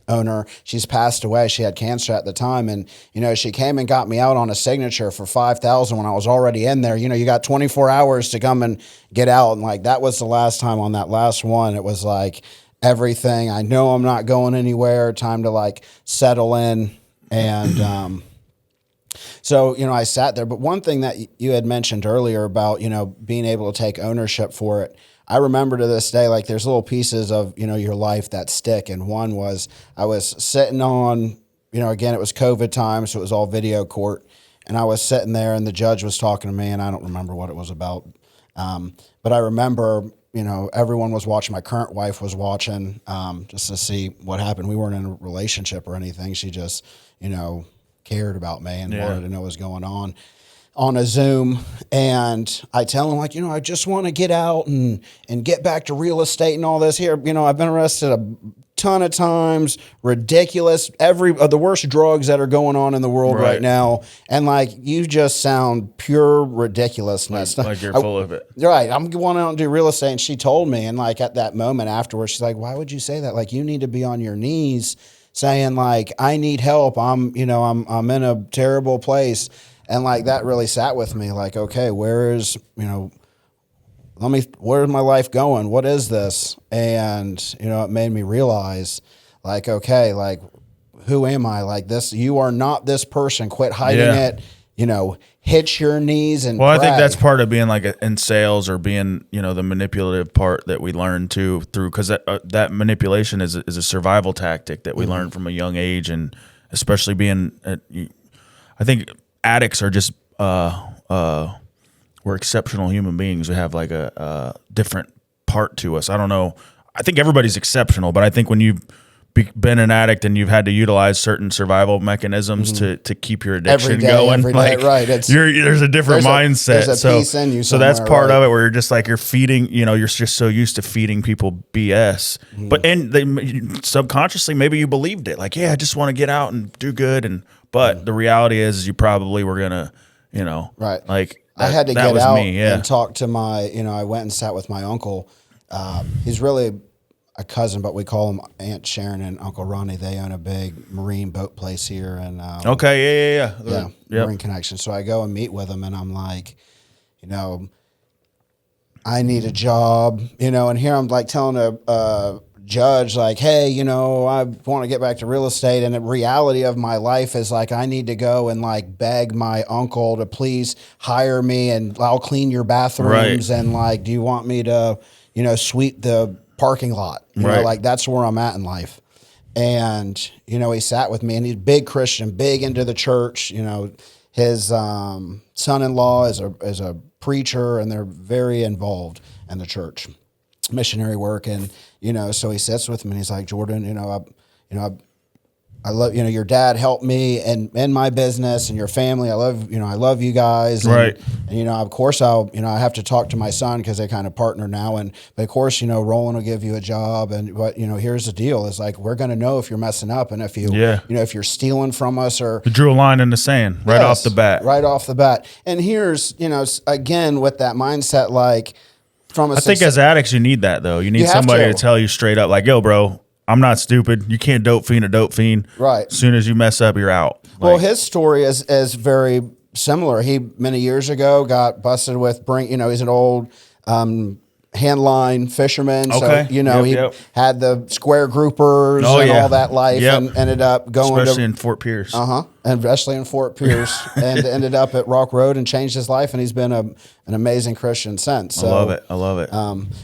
owner. She's passed away. She had cancer at the time, and she came and got me out on a signature for $5,000 when I was already in there. You got 24 hours to come and get out, and like that was the last time. On that last one, it was like everything. I know I'm not going anywhere. Time to like settle in, and so I sat there. But one thing that you had mentioned earlier about being able to take ownership for it, I remember to this day, like there's little pieces of, your life that stick. And one was I was sitting on, again, it was COVID time, so it was all video court. And I was sitting there and the judge was talking to me, and I don't remember what it was about. But I remember, everyone was watching. My current wife was watching just to see what happened. We weren't in a relationship or anything. She just, cared about me and wanted to know what was going on a Zoom. And I tell him, like, I just want to get out and get back to real estate and all this here. I've been arrested a ton of times, ridiculous, the worst drugs that are going on in the world right now. And like, you just sound pure ridiculousness. Like you're full of it. Right. I'm going out and do real estate. And she told me, and like at that moment afterwards, she's like, why would you say that? Like, you need to be on your knees saying like, I need help. I'm in a terrible place. And like that really sat with me. Like, okay, where's my life going? What is this? And it made me realize, like, okay, like, who am I? Like this, you are not this person. Quit hiding it. Hit your knees and Well, pray. I think that's part of being like in sales or being, the manipulative part that we learn through, because that manipulation is a survival tactic that we learn from a young age. And especially being, I think addicts are just, we're exceptional human beings. We have like a different part to us. I don't know. I think everybody's exceptional, but I think when you been an addict and you've had to utilize certain survival mechanisms to keep your addiction Every day, going. every day, right. There's a different mindset. There's a piece in you so that's somewhere, part right? of it where you're just like, you're feeding, you're just so used to feeding people BS. But subconsciously, maybe you believed it. Like, yeah, I just want to get out and do good. But the reality is you probably were going to, Right. like, I had to that get was out me, yeah. and talk to my, I went and sat with my uncle. He's really a cousin, but we call him Aunt Sharon and Uncle Ronnie. They own a big marine boat place here. And Okay, yeah. yeah, Yep. Marine Connection. So I go and meet with him, and I'm like, I need a job, and here I'm like telling a judge, like, hey, I want to get back to real estate. And the reality of my life is like, I need to go and like beg my uncle to please hire me and I'll clean your bathrooms. Right. And like, do you want me to, sweep the parking lot? Right. Like that's where I'm at in life. And, he sat with me, and he's a big Christian, big into the church. His son-in-law is a preacher, and they're very involved in the church, missionary work. And, so he sits with me and he's like, Jordan, I love, your dad helped me in my business and your family. I love you guys. And, Right. And, of course I have to talk to my son because they kind of partner now. But of course, Roland will give you a job. But here's the deal is like, we're going to know if you're messing up and if if you're stealing from us or. You drew a line in the sand right off the bat. Right off the bat. And here's, again, with that mindset, like from a I think as addicts, you need that though. You need somebody to tell you straight up, like, yo, bro, I'm not stupid. You can't dope fiend a dope fiend. Right. As soon as you mess up, you're out. Well, his story is very similar. He many years ago got busted with he's an old hand line fisherman. Okay. So, he had the square groupers and all that life and ended up going especially in Fort Pierce. And especially in Fort Pierce and ended up at Rock Road and changed his life. And he's been an amazing Christian since. So, I love it.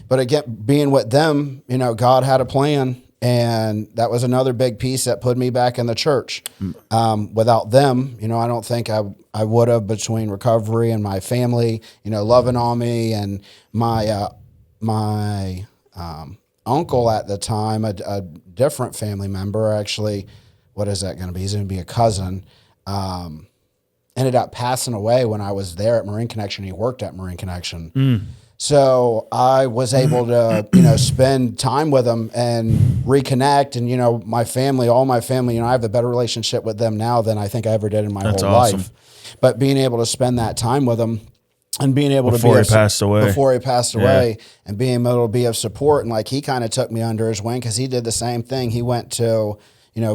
But again, being with them, God had a plan. And that was another big piece that put me back in the church. Without them, I don't think I would have, between recovery and my family, loving on me, and my uncle at the time, a different family member, actually, what is that going to be? He's going to be a cousin. Ended up passing away when I was there at Marine Connection. He worked at Marine Connection. So I was able to, spend time with them and reconnect. And, my family, all my family, I have a better relationship with them now than I think I ever did in my whole life. But being able to spend that time with them and being able before to he passed away, and being able to be of support. And like, he kind of took me under his wing because he did the same thing. He went to,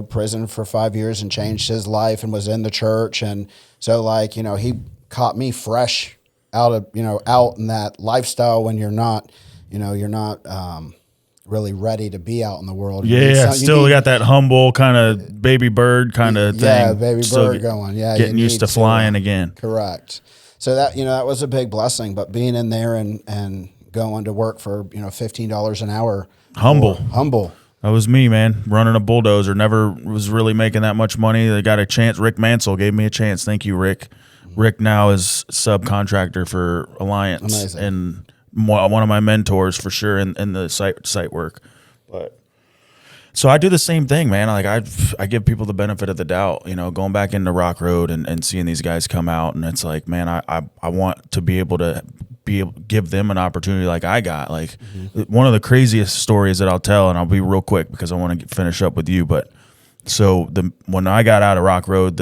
prison for 5 years and changed his life and was in the church. And so like, he caught me fresh out in that lifestyle when you're not really ready to be out in the world. Yeah, still got that humble kind of baby bird kind of thing. Yeah, baby bird going. Yeah, getting used to flying again. Correct. So that that was a big blessing. But being in there and going to work for $15 an hour. Humble. That was me, man. Running a bulldozer. Never was really making that much money. They got a chance. Rick Mansell gave me a chance. Thank you, Rick. Rick now is subcontractor for Alliance. Amazing. And one of my mentors for sure in the site work. But so I do the same thing, man. Like I give people the benefit of the doubt, going back into Rock Road and seeing these guys come out, and it's like, man, I want to be able to give them an opportunity like I got. Like one of the craziest stories that I'll tell, and I'll be real quick because I want to finish up with you, but so when I got out of Rock Road,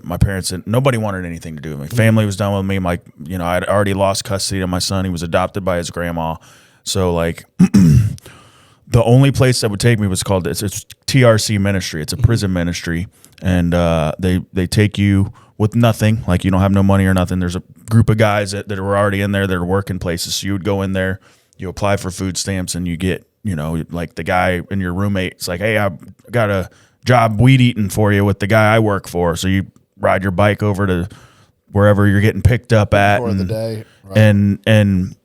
my parents, nobody wanted anything to do with me. Family was done with me. Like, I'd already lost custody of my son. He was adopted by his grandma. So like the only place that would take me was called, it's TRC ministry. It's a prison ministry. And they take you with nothing. Like you don't have no money or nothing. There's a group of guys that are already in there that are working places. So you would go in there, you apply for food stamps, and you get, like the guy and your roommate. It's like, hey, I got a job weed eating for you with the guy I work for. So you ride your bike over to wherever you're getting picked up at for the day. Right. And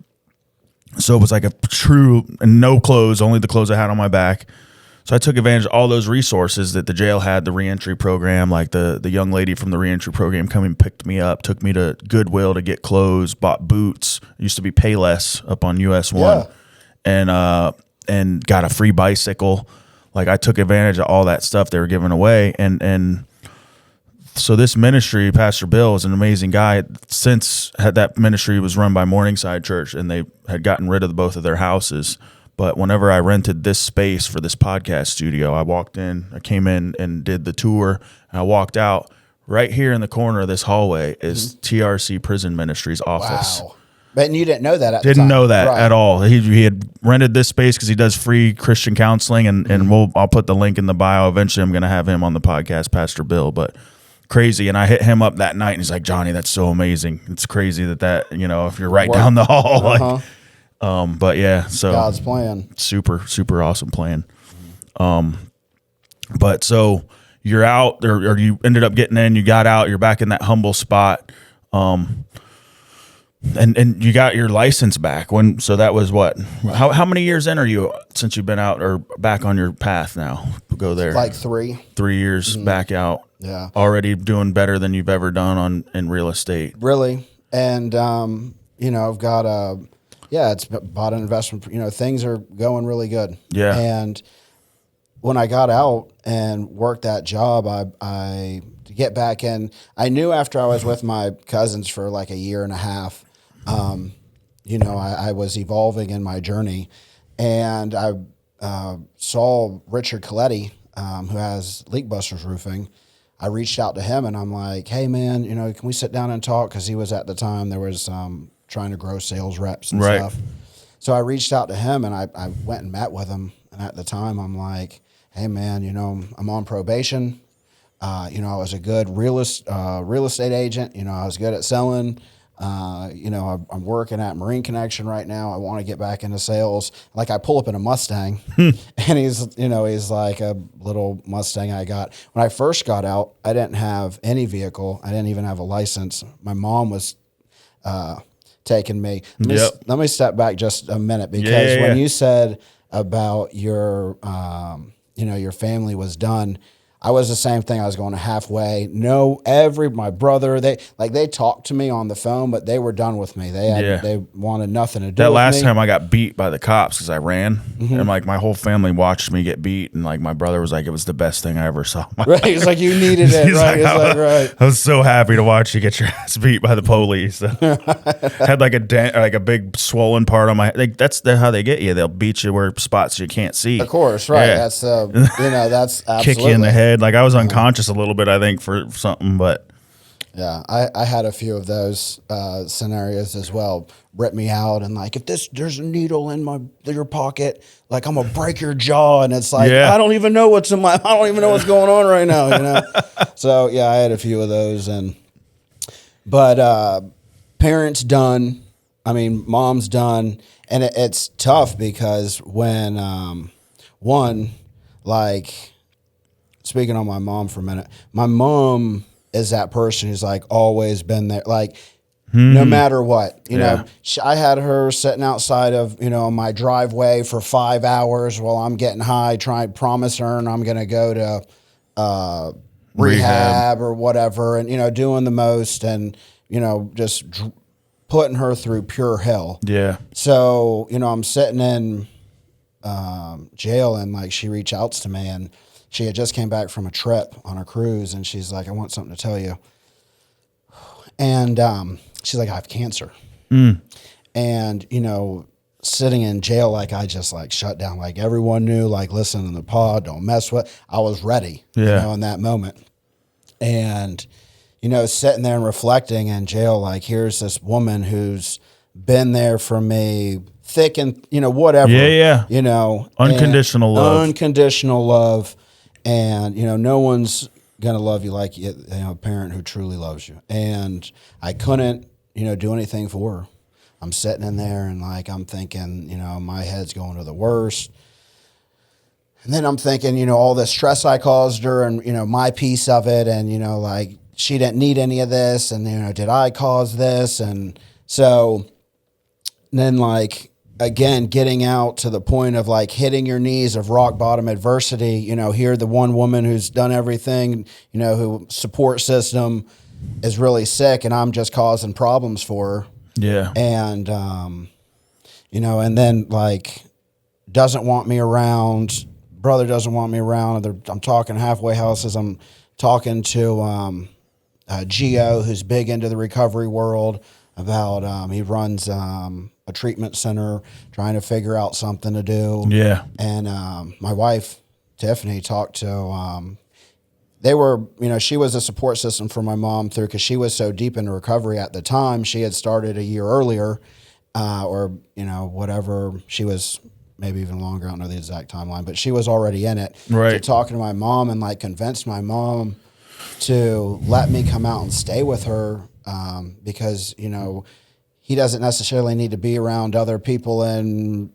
so it was like a true no clothes, only the clothes I had on my back. So I took advantage of all those resources that the jail had, the reentry program, like the young lady from the reentry program come and picked me up, took me to Goodwill to get clothes, bought boots. It used to be Payless up on US 1. And got a free bicycle. like I took advantage of all that stuff they were giving away. And so this ministry, Pastor Bill, is an amazing guy. Since that ministry was run by Morningside Church, and they had gotten rid of both of their houses. But whenever I rented this space for this podcast studio, I came in and did the tour, and I walked out. Right here in the corner of this hallway is TRC Prison Ministries office. Wow. But you didn't know that at the Didn't time. know that Right. at all. He had rented this space because he does free Christian counseling, and I'll put the link in the bio. Eventually, I'm going to have him on the podcast, Pastor Bill. But crazy, and I hit him up that night, and he's like, "Jonnie, that's so amazing. It's crazy that if you're right down the hall, like." But yeah, so God's plan. super awesome plan. But so you're out, or you ended up getting in. You got out. You're back in that humble spot. And you got your license back so that was what? How many years in are you since you've been out or back on your path now? Go there. Like 3. 3 years back out. Yeah. Already doing better than you've ever done in real estate. Really. And, I've got it's bought an investment, things are going really good. Yeah. And when I got out and worked that job, I to get back in, I knew after I was with my cousins for like a year and a half, I was evolving in my journey, and I saw Richard Coletti, who has Leak Busters Roofing. I reached out to him, and I'm like, "Hey, man, can we sit down and talk?" Because he was at the time there was trying to grow sales reps and stuff. So I reached out to him, and I went and met with him. And at the time, I'm like, "Hey, man, I'm on probation. I was a good real estate agent. I was good at selling." I'm working at Marine Connection right now. I want to get back into sales. Like I pull up in a Mustang and he's like a little Mustang I got. When I first got out, I didn't have any vehicle. I didn't even have a license. My mom was, taking me. Let me step back just a minute, because when you said about your, your family was done, I was the same thing. I was going halfway. My brother, they talked to me on the phone, but they were done with me. They wanted nothing to do with me. That last time I got beat by the cops because I ran, and like my whole family watched me get beat, and like my brother was like, it was the best thing I ever saw. Right, he's like, you needed it, right? Right. I was so happy to watch you get your ass beat by the police. Had like a dent, like a big swollen part on my. That's how they get you. They'll beat you where spots you can't see. Of course, right? Yeah. That's that's absolutely. Kick you in the head. Like I was unconscious a little bit, I think, for something, but yeah, I had a few of those scenarios as well. Rip me out, and like, if there's a needle in your pocket, like I'm gonna break your jaw, and it's like I don't even know what's I don't even know what's going on right now, So yeah, I had a few of those, but parents done. I mean, mom's done, and it's tough because when speaking on my mom for a minute, my mom is that person who's like always been there, like no matter what, I had her sitting outside of, my driveway for 5 hours while I'm getting high, promise her and I'm going to go to rehab or whatever, and, doing the most and, just putting her through pure hell. Yeah. So, I'm sitting in jail, and like she reaches out to me, and she had just came back from a trip on a cruise, and she's like, "I want something to tell you." And she's like, "I have cancer." And, sitting in jail, like I just like shut down, like everyone knew, like, listen in the pod, don't mess with. I was ready, in that moment. And, sitting there and reflecting in jail, like here's this woman who's been there for me, thick and, whatever. Yeah. Unconditional love. Unconditional love. And, no one's going to love you like a parent who truly loves you. And I couldn't, do anything for her. I'm sitting in there and like I'm thinking, my head's going to the worst. And then I'm thinking, all the stress I caused her and, my piece of it. And, like she didn't need any of this. And, did I cause this? And so then like, again, getting out to the point of like hitting your knees of rock bottom adversity, here the one woman who's done everything, who support system is really sick, and I'm just causing problems for her. Yeah. And, and then like doesn't want me around, brother doesn't want me around. I'm talking halfway houses. I'm talking to Gio, who's big into the recovery world, about he runs a treatment center, trying to figure out something to do. Yeah. And my wife, Tiffany, talked to, they were, she was a support system for my mom through, because she was so deep into recovery at the time. She had started a year earlier, or, whatever. She was maybe even longer. I don't know the exact timeline, but she was already in it. Right. So talking to my mom and like convinced my mom to let me come out and stay with her, because, he doesn't necessarily need to be around other people in,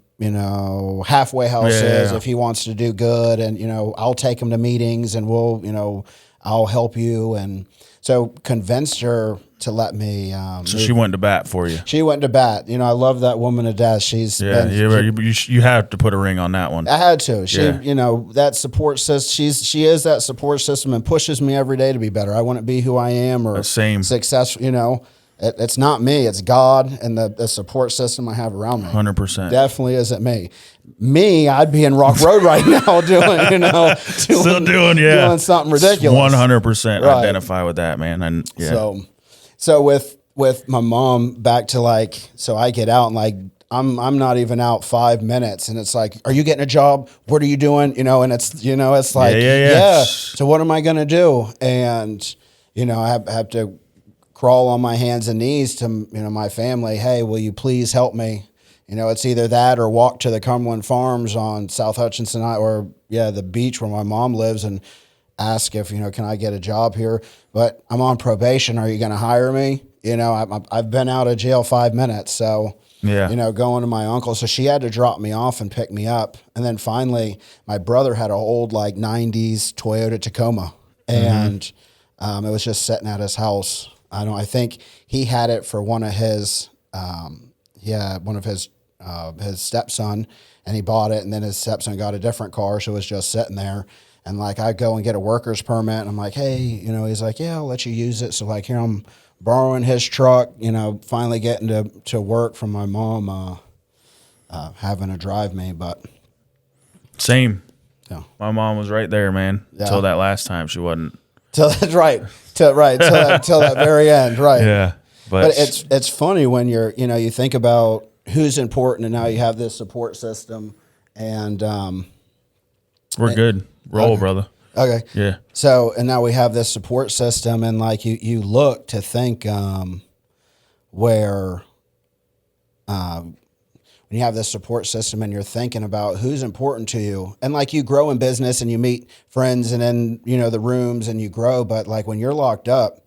halfway houses if he wants to do good. And, I'll take him to meetings and we'll, I'll help you. And so convinced her to let me. So she went to bat for you. She went to bat. I love that woman to death. She's you have to put a ring on that one. I had to. She, that support system. She is that support system and pushes me every day to be better. I wouldn't be who I am or successful. It's not me. It's God and the support system I have around me. 100%. Definitely isn't me. I'd be in Rock Road right now doing something ridiculous. 100% identify with that, man. And So with my mom, back to so I get out and I'm not even out 5 minutes, and it's like, are you getting a job? What are you doing? And it's it's like, yeah. So what am I gonna do? And I have to crawl on my hands and knees to my family. Hey, will you please help me? It's either that or walk to the Cumberland Farms on South Hutchinson or the beach where my mom lives and ask if can I get a job here? But I'm on probation. Are you going to hire me? I've been out of jail 5 minutes, so going to my uncle. So she had to drop me off and pick me up, and then finally my brother had an old 90s Toyota Tacoma, and it was just sitting at his house. I think he had it for one of his his stepson, and he bought it, and then his stepson got a different car, so it was just sitting there. And I go and get a worker's permit, and I'm like, hey, he's like, yeah, I'll let you use it. So here I'm borrowing his truck, finally getting to work from my mom having to drive me. But same. Yeah. My mom was right there, man. Yeah. Until that last time she wasn't. Till that very end, right? Yeah. But it's funny when you're you think about who's important, and now you have this support system, and we're good. Roll, brother. Okay. Yeah. So, and now we have this support system, and you look to think where when you have this support system and you're thinking about who's important to you, and you grow in business and you meet friends and then the rooms and you grow, but when you're locked up,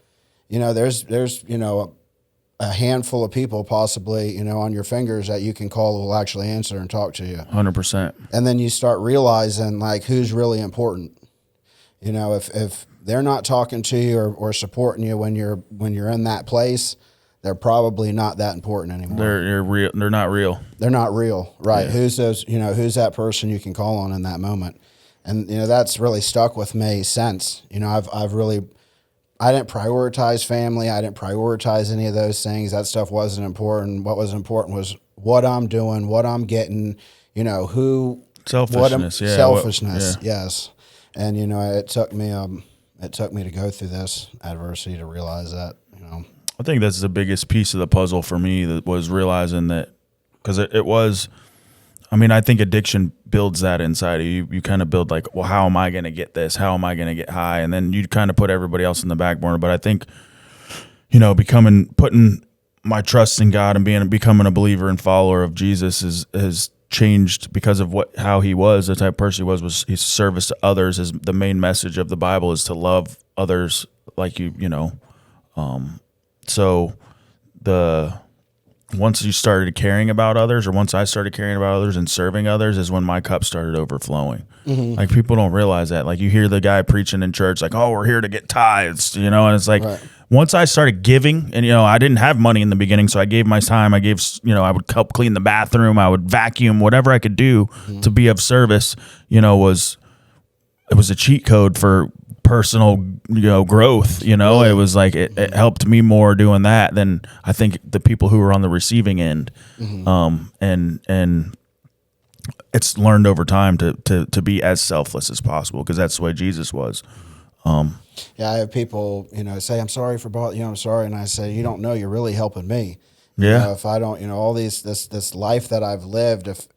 there's a handful of people possibly on your fingers that you can call who will actually answer and talk to you. 100%. And then you start realizing who's really important. If they're not talking to you or supporting you when you're in that place, they're probably not that important anymore. They're real. They're not real. They're not real, right? Yeah. Who's those? Who's that person you can call on in that moment? And that's really stuck with me since. I didn't prioritize family. I didn't prioritize any of those things. That stuff wasn't important. What was important was what I'm doing, what I'm getting. Who selfishness. Selfishness. Yes. And it took me to go through this adversity to realize that. I think that's the biggest piece of the puzzle for me, that was realizing that, because it was, I think addiction builds that inside of you. You kind of build well, how am I going to get this? How am I going to get high? And then you kind of put everybody else in the back burner. But I think, putting my trust in God and becoming a believer and follower of Jesus has changed because of how he was, the type of person he was his service to others. Is the main message of the Bible is to love others like you. So once you started caring about others, or once I started caring about others and serving others, is when my cup started overflowing. Mm-hmm. People don't realize that. You hear the guy preaching in church, oh, we're here to get tithes, and it's right. Once I started giving, and I didn't have money in the beginning, so I gave my time. I gave, I would help clean the bathroom, I would vacuum, whatever I could do to be of service. It was a cheat code for personal growth. It was it helped me more doing that than I think the people who were on the receiving end. And it's learned over time to be as selfless as possible, because that's the way Jesus was. Yeah, I have people, say, I'm sorry for I'm sorry. And I say, you don't know, you're really helping me. Yeah. If I don't, all this life that I've lived, if,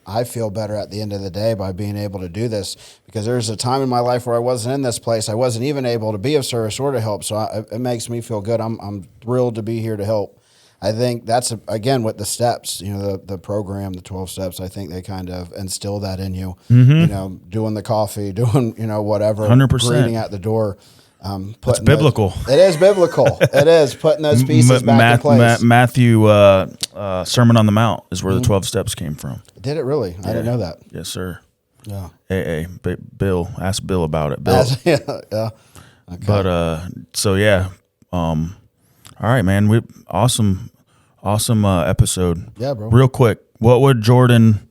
I feel better at the end of the day by being able to do this, because there's a time in my life where I wasn't in this place. I wasn't even able to be of service or to help. So it makes me feel good. I'm thrilled to be here to help. I think that's, again, with the steps, the program, the 12 steps, I think they kind of instill that in you, doing the coffee, doing, whatever, 100%. greeting at the door. It's biblical. It is biblical. It is putting those pieces back in place. Matthew, Sermon on the Mount is where the 12 steps came from. Did it really? I didn't know that. Yes, sir. Yeah. Hey, Bill, ask Bill about it. Bill. Yeah. Okay. But so yeah. All right, man. Awesome episode. Yeah, bro. Real quick, what would Jordan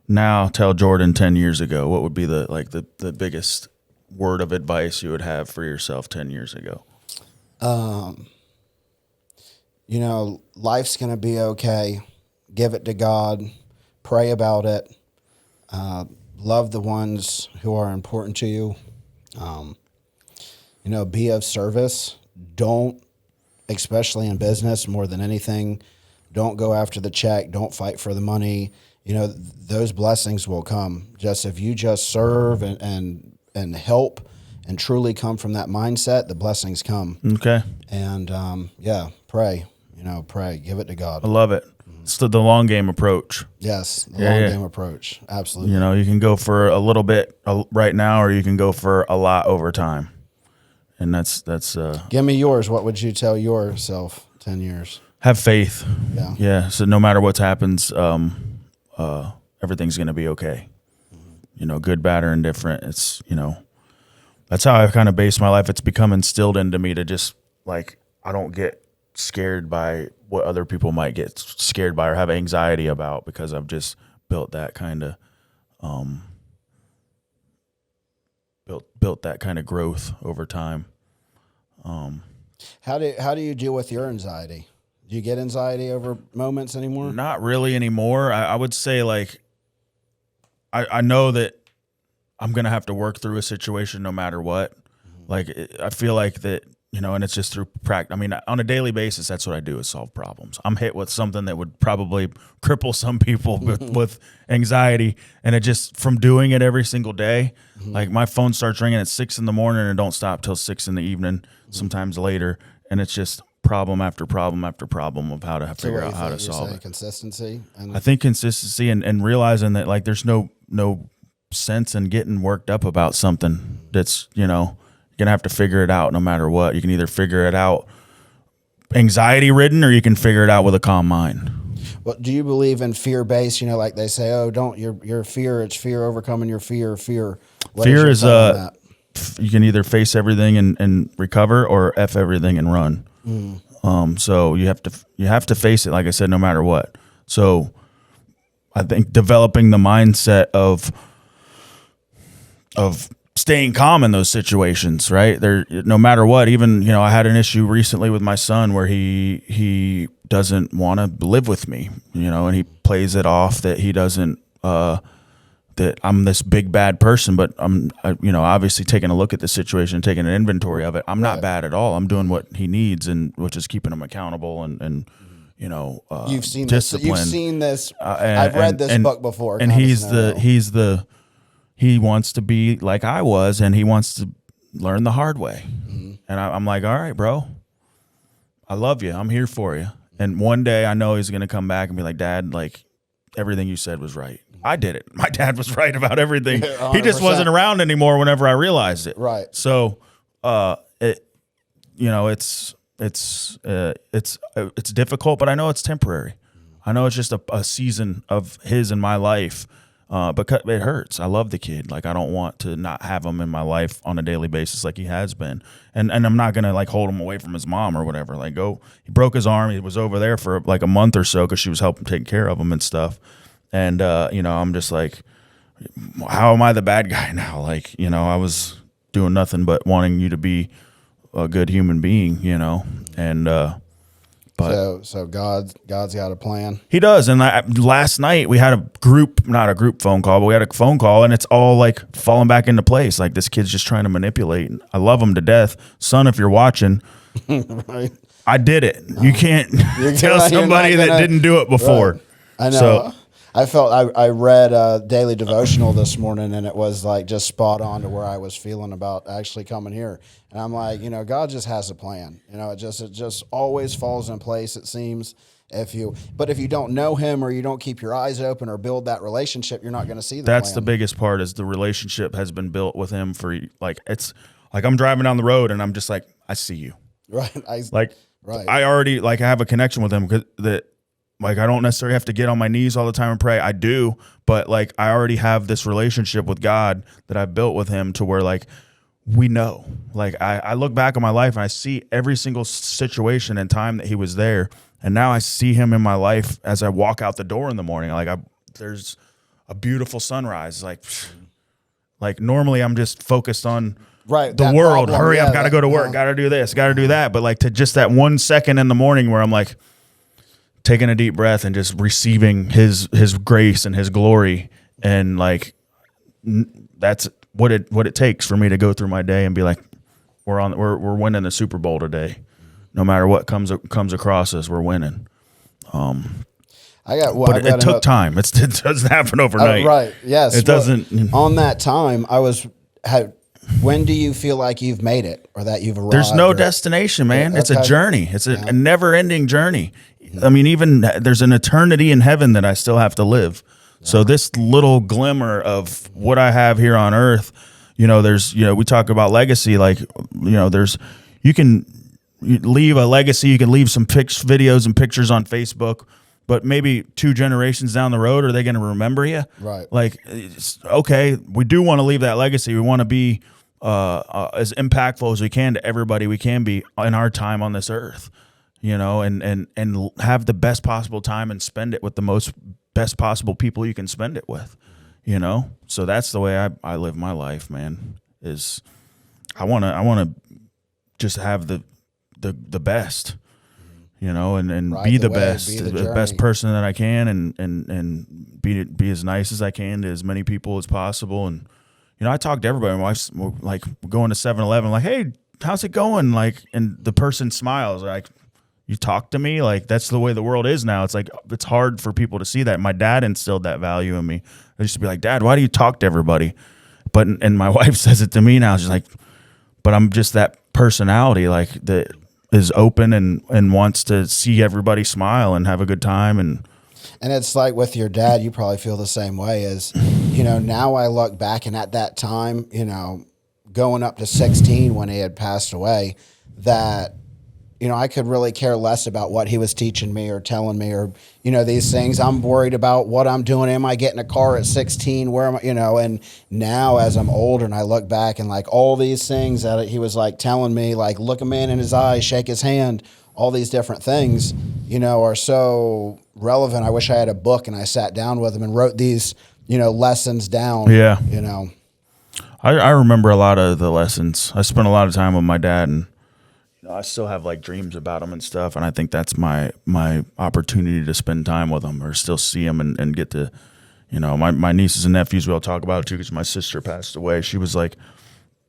now tell Jordan 10 years ago? What would be the biggest word of advice you would have for yourself 10 years ago? Life's going to be okay. Give it to God. Pray about it. Love the ones who are important to you. Be of service. Don't, especially in business, more than anything, don't go after the check. Don't fight for the money. Those blessings will come. If you just serve and help and truly come from that mindset, the blessings come. Okay. And pray. Pray. Give it to God. I love it. It's the long game approach. Yes, the long game approach. Absolutely. You can go for a little bit right now, or you can go for a lot over time. And that's Give me yours. What would you tell yourself 10 years? Have faith. Yeah. Yeah. So no matter what happens, everything's going to be okay. Good, bad, or indifferent. It's, that's how I kind of base my life. It's become instilled into me to just, like, I don't get scared by what other people might get scared by or have anxiety about, because I've just built that kind of, built that kind of growth over time. How do you deal with your anxiety? Do you get anxiety over moments anymore? Not really anymore. I would say, like, I know that I'm going to have to work through a situation no matter what. Mm-hmm. Like, I feel like that, and it's just through practice. I mean, on a daily basis, that's what I do, is solve problems. I'm hit with something that would probably cripple some people with anxiety. And it just, from doing it every single day, like, my phone starts ringing at 6 a.m. and it don't stop till 6 p.m, sometimes later. And it's just problem after problem after problem of how to figure out how to solve it. Consistency. I think consistency and realizing that, like, there's no sense in getting worked up about something that's, you're going to have to figure it out no matter what. You can either figure it out anxiety ridden, or you can figure it out with a calm mind. Well, do you believe in fear-based? Like they say, don't your fear, it's fear overcoming your fear. Fear is you can either face everything and recover, or F everything and run. So you have to face it, like I said, no matter what. So I think developing the mindset of staying calm in those situations, right? No matter what. Even, I had an issue recently with my son where he doesn't want to live with me, and he plays it off that he doesn't, that I'm this big bad person, but I'm, obviously taking a look at the situation, taking an inventory of it. I'm not bad at all. I'm doing what he needs, and which is keeping him accountable and you've seen discipline. You've seen this. I've read this book before. And he wants to be like I was, and he wants to learn the hard way. Mm-hmm. And I'm like, all right, bro, I love you. I'm here for you. And one day I know he's going to come back and be like, Dad, like, everything you said was right. I did it. My dad was right about everything. 100%. He just wasn't around anymore whenever I realized it. Right. So, it's difficult, but I know it's temporary. I know it's just a season of his in my life. Because it hurts. I love the kid. Like, I don't want to not have him in my life on a daily basis like he has been. And I'm not going to, like, hold him away from his mom or whatever. Like, he broke his arm. He was over there for like a month or so because she was helping take care of him and stuff. And, I'm just like, how am I the bad guy now? Like, I was doing nothing but wanting you to be a good human being, and But so God's got a plan. he does. And last night we had not a group phone call, but we had a phone call, and it's all like falling back into place. Like, this kid's just trying to manipulate. I love him to death. Son, if you're watching, Right. I did it. You can't tell somebody that didn't do it before. Right. I know. So, I read a daily devotional this morning, and it was like just spot on to where I was feeling about actually coming here. And I'm like, God just has a plan. It just always falls in place, it seems. But if you don't know him, or you don't keep your eyes open or build that relationship, you're not going to see the that's plan. the biggest part, is the relationship has been built with him for, like, it's like I'm driving down the road and I'm just like, I see you. Right. I already, like, I have a connection with him, because like, I don't necessarily have to get on my knees all the time and pray. I do, but like, I already have this relationship with God that I built with him, to where, like, we know. Like, I look back on my life and I see every single situation and time that he was there, and now I see him in my life as I walk out the door in the morning. Like, there's a beautiful sunrise. Like normally I'm just focused on the world. Problem, hurry up, gotta go to work, gotta do this, gotta do that. But like, to just that 1 second in the morning where I'm like taking a deep breath and just receiving his grace and his glory, and like, that's what it takes for me to go through my day and be like, we're winning the Super Bowl today. No matter what comes across us, we're winning. It took time. It doesn't happen overnight. Right. Yes. It doesn't. On that time, when do you feel like you've made it, or that you've arrived? There's no destination, man. It's a journey. It's a never-ending journey. I mean, even there's an eternity in heaven that I still have to live. So this little glimmer of what I have here on earth, we talk about legacy, like, you can leave a legacy, you can leave some videos and pictures on Facebook, but maybe 2 generations down the road, are they going to remember you? Right. Like, okay, we do want to leave that legacy. We want to be as impactful as we can to everybody we can be in our time on this earth, and have the best possible time and spend it with the best possible people you can spend it with, So that's the way I live my life, man. Is I want to just have the best, and be the best, the best person that I can, and be as nice as I can to as many people as possible. And I talk to everybody. My wife's like going to 7-Eleven, like, hey, how's it going? Like, and the person smiles, like, you talk to me? Like, that's the way the world is now. It's like, it's hard for people to see that. My dad instilled that value in me. I used to be like, Dad, why do you talk to everybody? And my wife says it to me now. She's like, but I'm just that personality, like, that is open and wants to see everybody smile and have a good time. And it's like with your dad, you probably feel the same way. As now I look back, and at that time, going up to 16 when he had passed away, that I could really care less about what he was teaching me or telling me, or these things. I'm worried about what I'm doing. Am I getting a car at 16? Where am I? And now as I'm older and I look back, and like all these things that he was like telling me, like look a man in his eyes, shake his hand, all these different things, are so relevant. I wish I had a book and I sat down with him and wrote these, lessons down. Yeah. I remember a lot of the lessons. I spent a lot of time with my dad, and I still have like dreams about him and stuff. And I think that's my opportunity to spend time with him, or still see him and get to, my nieces and nephews, we all talk about it too, because my sister passed away. She was like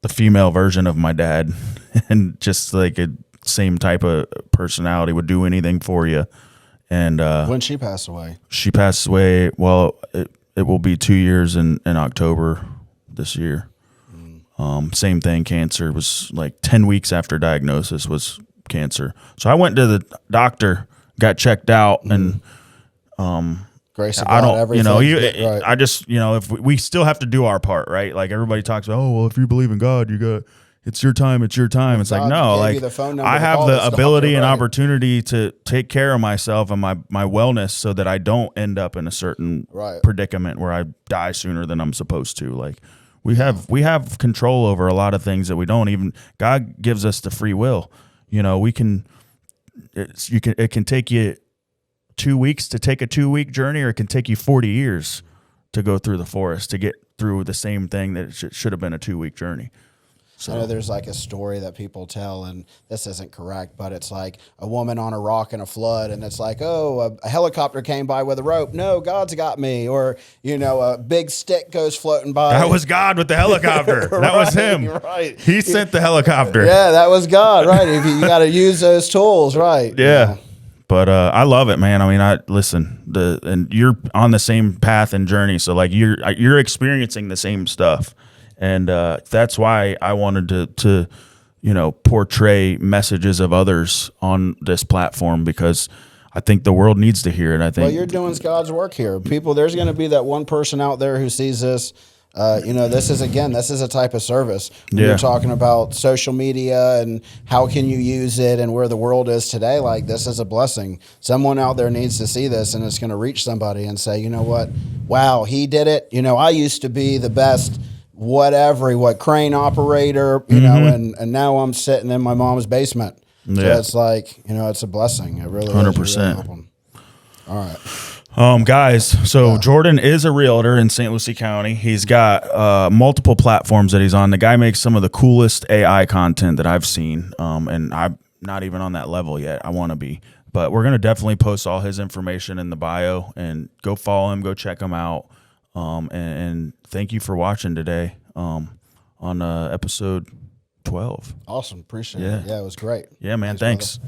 the female version of my dad, and just like a same type of personality, would do anything for you. And when she passed away? She passed away, well, it will be 2 years in October this year. Same thing, cancer. Was like 10 weeks after diagnosis was cancer. So I went to the doctor, got checked out, and grace of God, everything. Right. I just, if we still have to do our part, right? Like everybody talks about, oh, well, if you believe in God, it's your time. It's your time. It's like, no, like I have the ability and opportunity to take care of myself and my wellness, so that I don't end up in a certain predicament where I die sooner than I'm supposed to. Like, we have control over a lot of things that we don't even. God gives us the free will. It can take you 2 weeks to take a 2-week journey, or it can take you 40 years to go through the forest to get through the same thing that should have been a 2-week journey. I know there's like a story that people tell, and this isn't correct, but it's like a woman on a rock in a flood, and it's like, oh, a helicopter came by with a rope. No, God's got me. Or, you know, a big stick goes floating by. That was God with the helicopter. That was him. Right. He sent the helicopter. Yeah, that was God, right? If you got to use those tools, right? Yeah. You know. But I love it, man. I mean, and you're on the same path and journey. So like you're experiencing the same stuff. And that's why I wanted to, you know, portray messages of others on this platform, because I think the world needs to hear it. I think. Well, you're doing God's work here. People, there's going to be that one person out there who sees this. You know, this is a type of service. When you're talking about social media and how can you use it and where the world is today, like this is a blessing. Someone out there needs to see this, and it's going to reach somebody and say, you know what? Wow, he did it. You know, I used to be the best what crane operator, you know, and now I'm sitting in my mom's basement. So it's like, you know, it's a blessing. It really 100%. Really all right. Guys, so Jordan is a realtor in St. Lucie County. He's got multiple platforms that he's on. The guy makes some of the coolest AI content that I've seen, and I'm not even on that level yet. I want to be. But we're going to definitely post all his information in the bio, and go follow him, go check him out. And thank you for watching today on episode 12. Awesome. Appreciate it. Yeah, it was great. Yeah, man. Thanks.